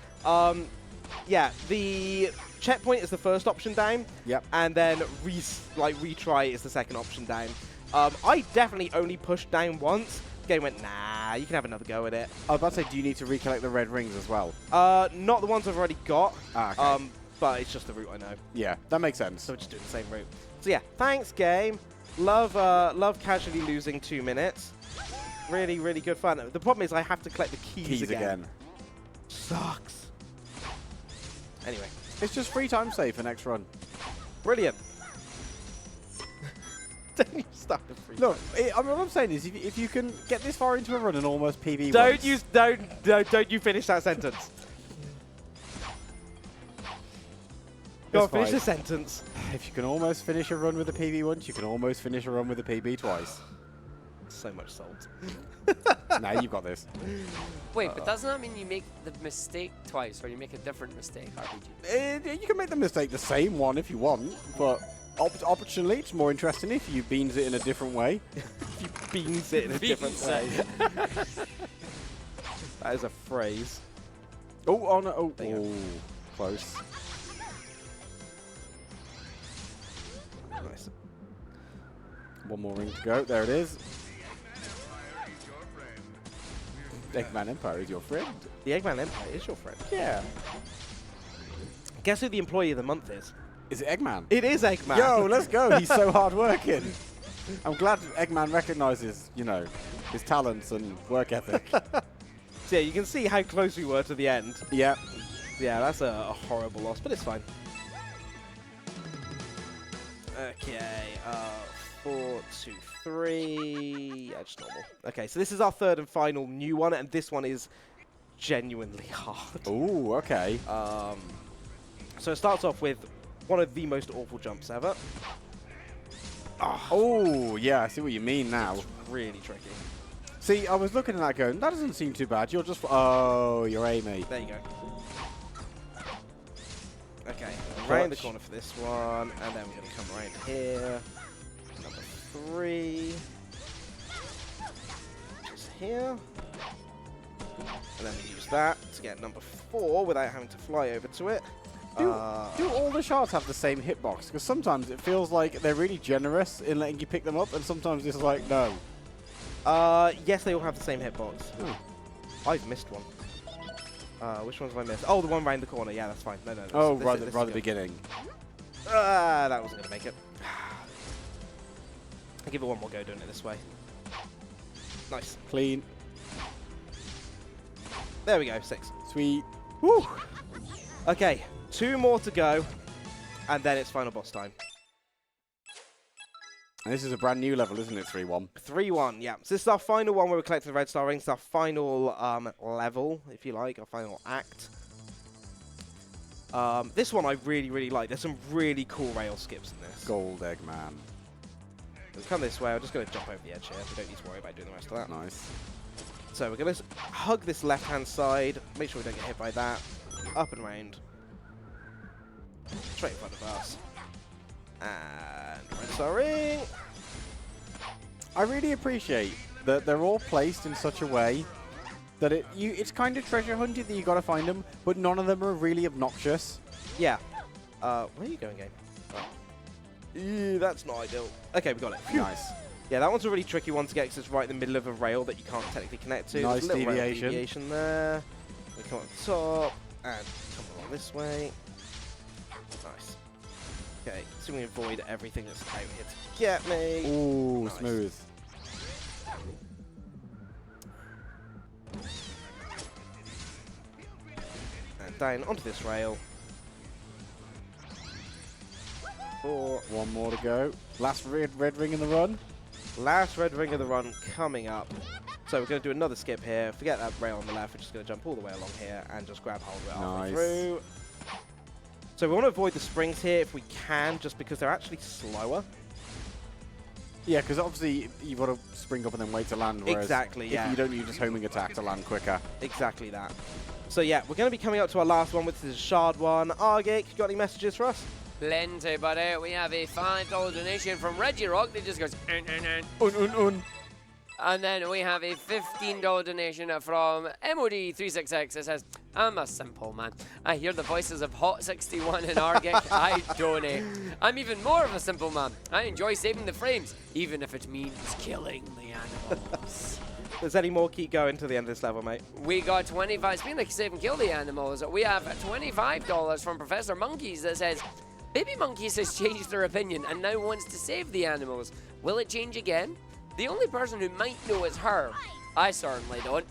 Yeah, the checkpoint is the first option down. Yep. And then retry is the second option down. I definitely only pushed down once. The game went, nah, you can have another go at it. I was about to say, do you need to recollect the red rings as well? Not the ones I've already got. Ah, okay. But it's just the route I know. Yeah, that makes sense. So we're just doing the same route. So yeah, thanks, game. Love casually losing 2 minutes. Really, really good fun. The problem is I have to collect the keys again. Sucks. Anyway. It's just free time save for next run. Brilliant. Don't you start the free Look, time. what I'm saying is, if you can get this far into a run and almost PB Don't you finish that sentence. Go on, finish the sentence. If you can almost finish a run with a PB once, you can almost finish a run with a PB twice. So much salt. Now you've got this. Wait, but doesn't that mean you make the mistake twice, or you make a different mistake, RPG? You can make the mistake the same one if you want, but optionally it's more interesting if you beans it in a different way. If you beans it in a different way. That is a phrase. Oh no! Oh, There you go. Close. Nice. One more ring to go. There it is. Eggman Empire is your friend. The Eggman Empire is your friend. Yeah. Guess who the employee of the month is? Is it Eggman? It is Eggman. Yo, let's go. He's so hard working. I'm glad Eggman recognizes, you know, his talents and work ethic. So yeah, you can see how close we were to the end. Yeah. Yeah, that's a horrible loss, but it's fine. Okay, 4, 2, 3. Yeah, just normal. Okay, so this is our third and final new one, and this one is genuinely hard. Ooh, okay. So it starts off with one of the most awful jumps ever. Oh, yeah, I see what you mean now. It's really tricky. See, I was looking at that going, that doesn't seem too bad. You're just... Oh, you're Amy. There you go. Okay, round the corner for this one, and then we're going to come around here. Number 3. Just here. And then we use that to get number 4 without having to fly over to it. Do all the shards have the same hitbox? Because sometimes it feels like they're really generous in letting you pick them up, and sometimes it's like, no. Yes, they all have the same hitbox. I've missed one. Which ones have I missed? Oh, the one round the corner. Yeah, that's fine. No. Oh, right at the beginning. That wasn't going to make it. I'll give it one more go doing it this way. Nice. Clean. There we go, 6. Sweet. Woo! Okay, 2 more to go, and then it's final boss time. And this is a brand new level, isn't it, 3-1? 3-1, yeah. So this is our final one where we're collecting the red star rings, our final level, if you like, our final act. This one I really, really like. There's some really cool rail skips in this. Gold Eggman. We'll come this way. I'm just going to jump over the edge here. We don't need to worry about doing the rest of that. Nice. So we're going to hug this left-hand side. Make sure we don't get hit by that. Up and round. Straight in front of us. And red star ring. I really appreciate that they're all placed in such a way that it's kind of treasure hunting that you got to find them, but none of them are really obnoxious. Yeah. Where are you going, game? Oh. That's not ideal. Okay, we got it. Nice. Yeah, that one's a really tricky one to get because it's right in the middle of a rail that you can't technically connect to. Nice There's a little rail deviation. deviation there. We come up the top and come along this way. Nice. Okay, so we avoid everything that's out here to get me. Ooh, Nice. smooth. And down onto this rail. 4. One more to go. Last red ring in the run. Last red ring of the run coming up. So we're going to do another skip here. Forget that rail on the left. We're just going to jump all the way along here and just grab hold of it halfway through. So we want to avoid the springs here if we can, just because they're actually slower. Yeah, because obviously you've got to spring up and then wait to land. Whereas Exactly, yeah. If you don't, you just homing attack to land quicker. Exactly that. So yeah, we're going to be coming up to our last one, which is a shard one. Argake, you got any messages for us? Plenty, buddy. We have a $5 donation from Reggie Rock that just goes, And then we have a $15 donation from MOD366 that says, I'm a simple man. I hear the voices of Huds601 and Argik. I donate. I'm even more of a simple man. I enjoy saving the frames, even if it means killing the animals. There's any more, keep going to the end of this level, mate. We got 25, speaking like save and kill the animals, we have $25 from Professor Monkeys that says, Baby Monkeys has changed their opinion and now wants to save the animals. Will it change again? The only person who might know is her. I certainly don't.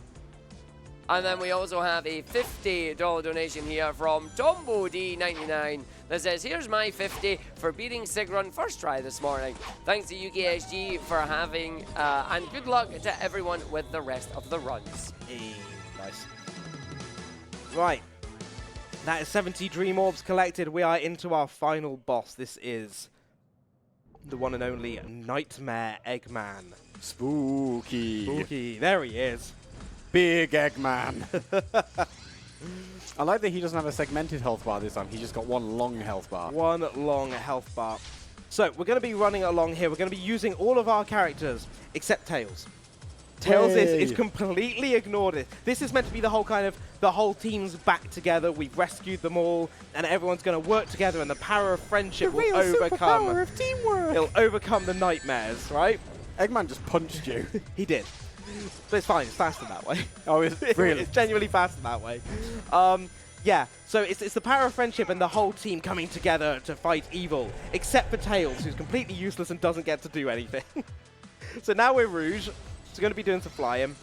And then we also have a $50 donation here from Tombo D99 that says, here's my 50 for beating Sigrun first try this morning. Thanks to UKSG for having, and good luck to everyone with the rest of the runs. Nice. Right. That is 70 Dream Orbs collected. We are into our final boss. This is the one and only Nightmare Eggman. Spooky. Spooky. There he is. Big Eggman. I like that he doesn't have a segmented health bar this time. He's just got one long health bar. One long health bar. So we're going to be running along here. We're going to be using all of our characters except Tails. Tails is completely ignored. This is meant to be the whole the whole team's back together. We've rescued them all, and everyone's going to work together, and the power of friendship will overcome. Superpower of teamwork. It'll overcome the nightmares, right? Eggman just punched you. He did. But it's fine. It's faster that way. Oh, it's really? It's genuinely faster that way. Yeah, so it's the power of friendship and the whole team coming together to fight evil, except for Tails, who's completely useless and doesn't get to do anything. So now we're Rouge. So going to be doing some flying.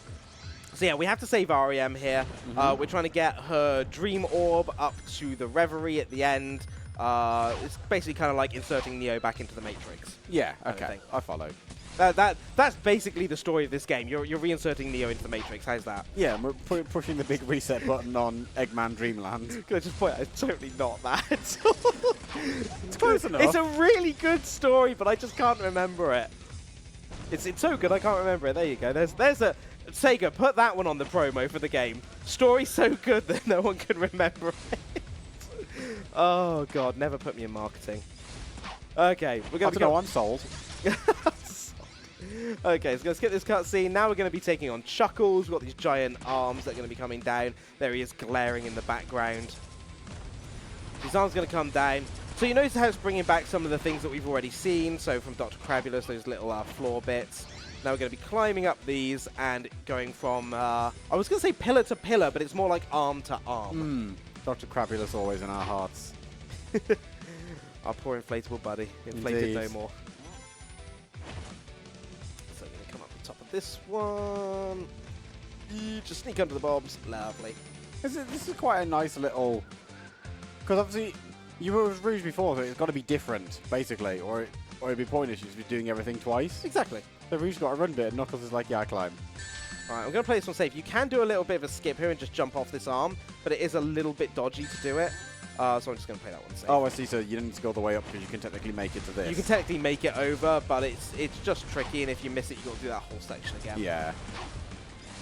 So yeah, we have to save REM here. We're trying to get her Dream Orb up to the Reverie at the end. It's basically kind of like inserting Neo back into the Matrix. Yeah, Kind of okay. thing. I follow. That's basically the story of this game. You're reinserting Neo into the Matrix. How's that? Yeah, we're pushing the big reset button on Eggman Dreamland. Can I just point out, it's totally not that. It's close enough. It's a really good story, but I just can't remember it. It's so good, I can't remember it. There you go. There's a Sega. Put that one on the promo for the game. Story so good that no one can remember it. Oh god, never put me in marketing. Okay, we're gonna go. I'm sold. Okay, so let's skip this cutscene. Now we're going to be taking on Chuckles. We've got these giant arms that are going to be coming down. There he is glaring in the background. His arm's going to come down. So you notice how it's bringing back some of the things that we've already seen. So from Dr. Crabulous, those little floor bits. Now we're going to be climbing up these and going from, I was going to say pillar to pillar, but it's more like arm to arm. Dr. Crabulous always in our hearts. Our poor inflatable buddy. Inflated Indeed. no more. So we're going to come up the top of this one. Just sneak under the bombs. Lovely. This is quite a nice little... Because obviously, you were with Rouge before, so it's got to be different, basically, or it'd be pointless. You'd be doing everything twice. Exactly. So Rouge's got a run bit, and Knuckles is like, yeah, I climb. Alright, I'm going to play this one safe. You can do a little bit of a skip here and just jump off this arm, but it is a little bit dodgy to do it. So I'm just going to play that one safe. Oh, I see. So you didn't need to go all the way up because you can technically make it to this. You can technically make it over, but it's just tricky, and if you miss it, you've got to do that whole section again. Yeah.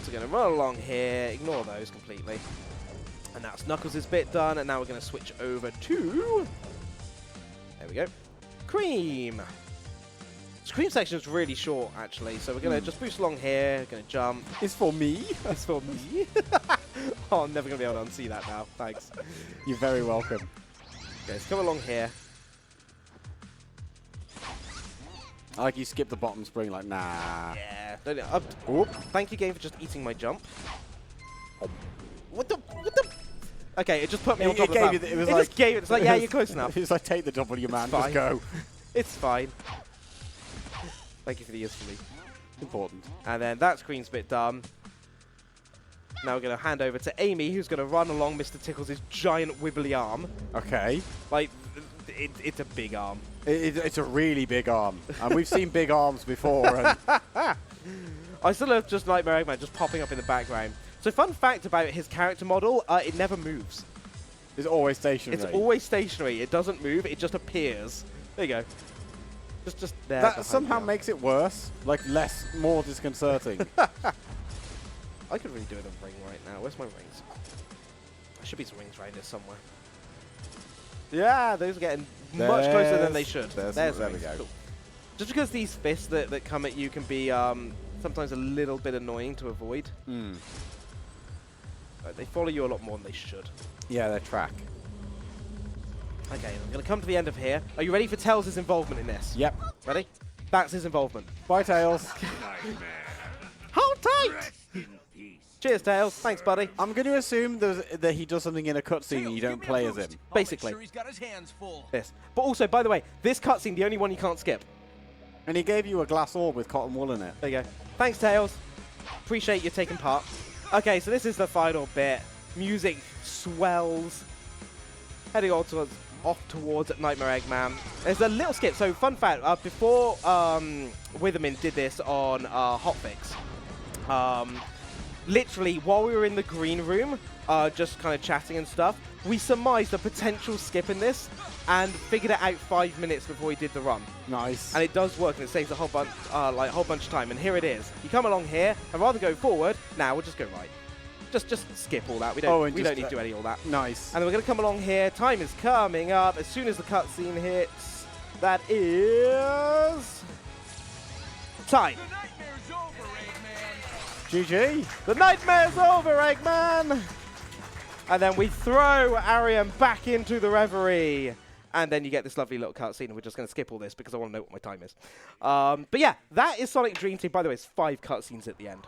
So we're going to run along here, ignore those completely. And that's Knuckles' bit done, and now we're going to switch over to... There we go. Cream! This Cream section is really short, actually, so we're going to just boost along here, going to jump. It's for me. It's for me. Oh, I'm never going to be able to unsee that now. Thanks. You're very welcome. Okay, let's come along here. I like you skip the bottom spring, like, nah. Yeah. Oop. Thank you, game, for just eating my jump. What the? Okay, it just put me on top of that. It was like, just gave it. It's like, yeah, you're close enough. It's like, take the W, man. It's Just fine. go. It's fine. Thank you for the ears for me. Important. And then that's Queen's bit done. Now we're going to hand over to Amy, who's going to run along Mr. Tickles' giant wibbly arm. Okay. Like, it's a big arm. It's a really big arm. And we've seen big arms before. And I still love just Nightmare Eggman just popping up in the background. So fun fact about his character model, it never moves. it's always stationary. It's always stationary. It doesn't move. It just appears. There you go. Just there. That somehow makes it worse. Like, more disconcerting. I could really do with a ring right now. Where's my rings? There should be some rings around here somewhere. Yeah, those are getting much closer than they should. There the we rings. go. Cool. Just because these fists that come at you can be sometimes a little bit annoying to avoid. They follow you a lot more than they should. Yeah, they track. Okay, I'm going to come to the end of here. Are you ready for Tails' involvement in this? Yep. Ready? That's his involvement. Bye, Tails. Hold tight! Cheers, Tails. Thanks, buddy. I'm going to assume that he does something in a cutscene and you don't play as him. Basically. Sure he's got his hands full. Yes. But also, by the way, this cutscene, the only one you can't skip. And he gave you a glass orb with cotton wool in it. There you go. Thanks, Tails. Appreciate you taking part. Okay, so this is the final bit. Music swells. Heading off towards Nightmare Eggman. There's a little skip. So, fun fact, before Witherman did this on Hotfix, literally, while we were in the green room, just kind of chatting and stuff, we surmised a potential skip in this and figured it out 5 minutes before we did the run. Nice. And it does work, and it saves a whole bunch, of time. And here it is. You come along here, and rather than go forward, now we'll just go right. Just skip all that. We don't need to do any of all that. Nice. And then we're going to come along here. Time is coming up. As soon as the cutscene hits, that is... time. The nightmare's over, Eggman. GG. The nightmare's over, Eggman! And then we throw Ariam back into the reverie. And then you get this lovely little cutscene, and we're just going to skip all this because I want to know what my time is. But yeah, that is Sonic Dream Team. By the way, it's 5 cutscenes at the end.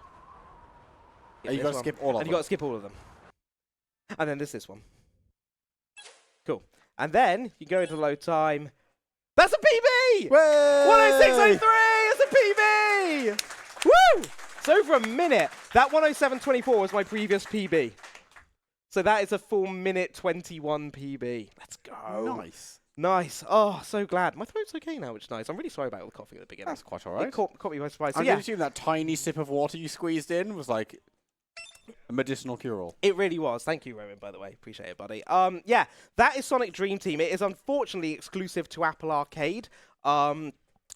Get You this got to one. skip all of And them. you got to skip all of them. And then there's this one. Cool. And then you go into load time. That's a PB! 106.03 is a PB! Woo! So for a minute, that 107.24 was my previous PB. So that is a full minute 21 PB. Let's go. Nice. Nice. Oh, so glad. My throat's okay now, which is nice. I'm really sorry about all the coughing at the beginning. That's quite all right. It caught me by surprise. So I'm yeah, going to assume that tiny sip of water you squeezed in was like a medicinal cure-all. it really was. Thank you, Rowan, by the way. Appreciate it, buddy. Yeah, that is Sonic Dream Team. It is unfortunately exclusive to Apple Arcade.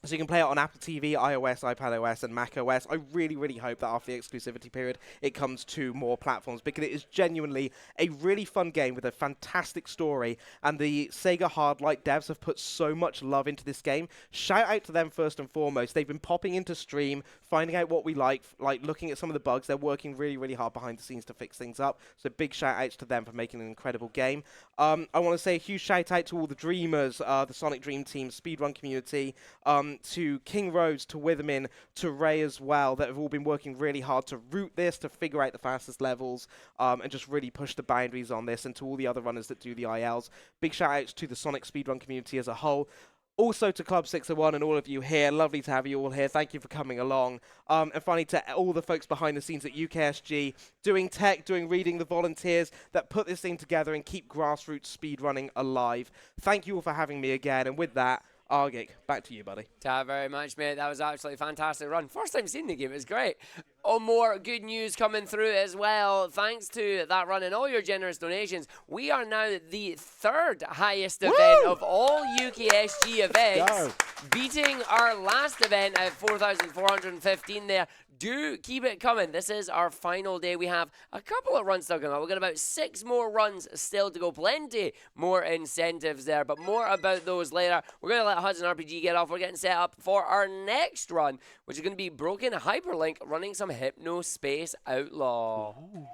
So you can play it on Apple TV, iOS, iPadOS, and macOS. I really, really hope that after the exclusivity period, it comes to more platforms because it is genuinely a really fun game with a fantastic story. And the Sega Hardlight devs have put so much love into this game. Shout out to them first and foremost. They've been popping into stream, finding out what we like looking at some of the bugs. They're working really, really hard behind the scenes to fix things up. So big shout outs to them for making an incredible game. I want to say a huge shout out to all the dreamers, the Sonic Dream Team, speedrun community, to King Rhodes, to Withermin, to Ray as well, that have all been working really hard to root this, to figure out the fastest levels, and just really push the boundaries on this, and to all the other runners that do the ILs. Big shout outs to the Sonic speedrun community as a whole. Also to Club 601 and all of you here. Lovely to have you all here. Thank you for coming along. And finally to all the folks behind the scenes at UKSG, doing tech, reading, the volunteers that put this thing together and keep grassroots speedrunning alive. Thank you all for having me again. And with that, Argic, back to you, buddy. Thank you very much, mate. That was absolutely a fantastic run. First time seeing the game, it was great. Oh, more good news coming through as well. Thanks to that run and all your generous donations, we are now the third highest event of all UKSG events, Go. beating our last event at 4,415 there. Do keep it coming. This is our final day. We have a couple of runs still going on. We've got about 6 more runs still to go. Plenty more incentives there, but more about those later. We're going to let Huds and RPG get off. We're getting set up for our next run, which is going to be Broken Hyperlink running some Hypno Space Outlaw. Ooh.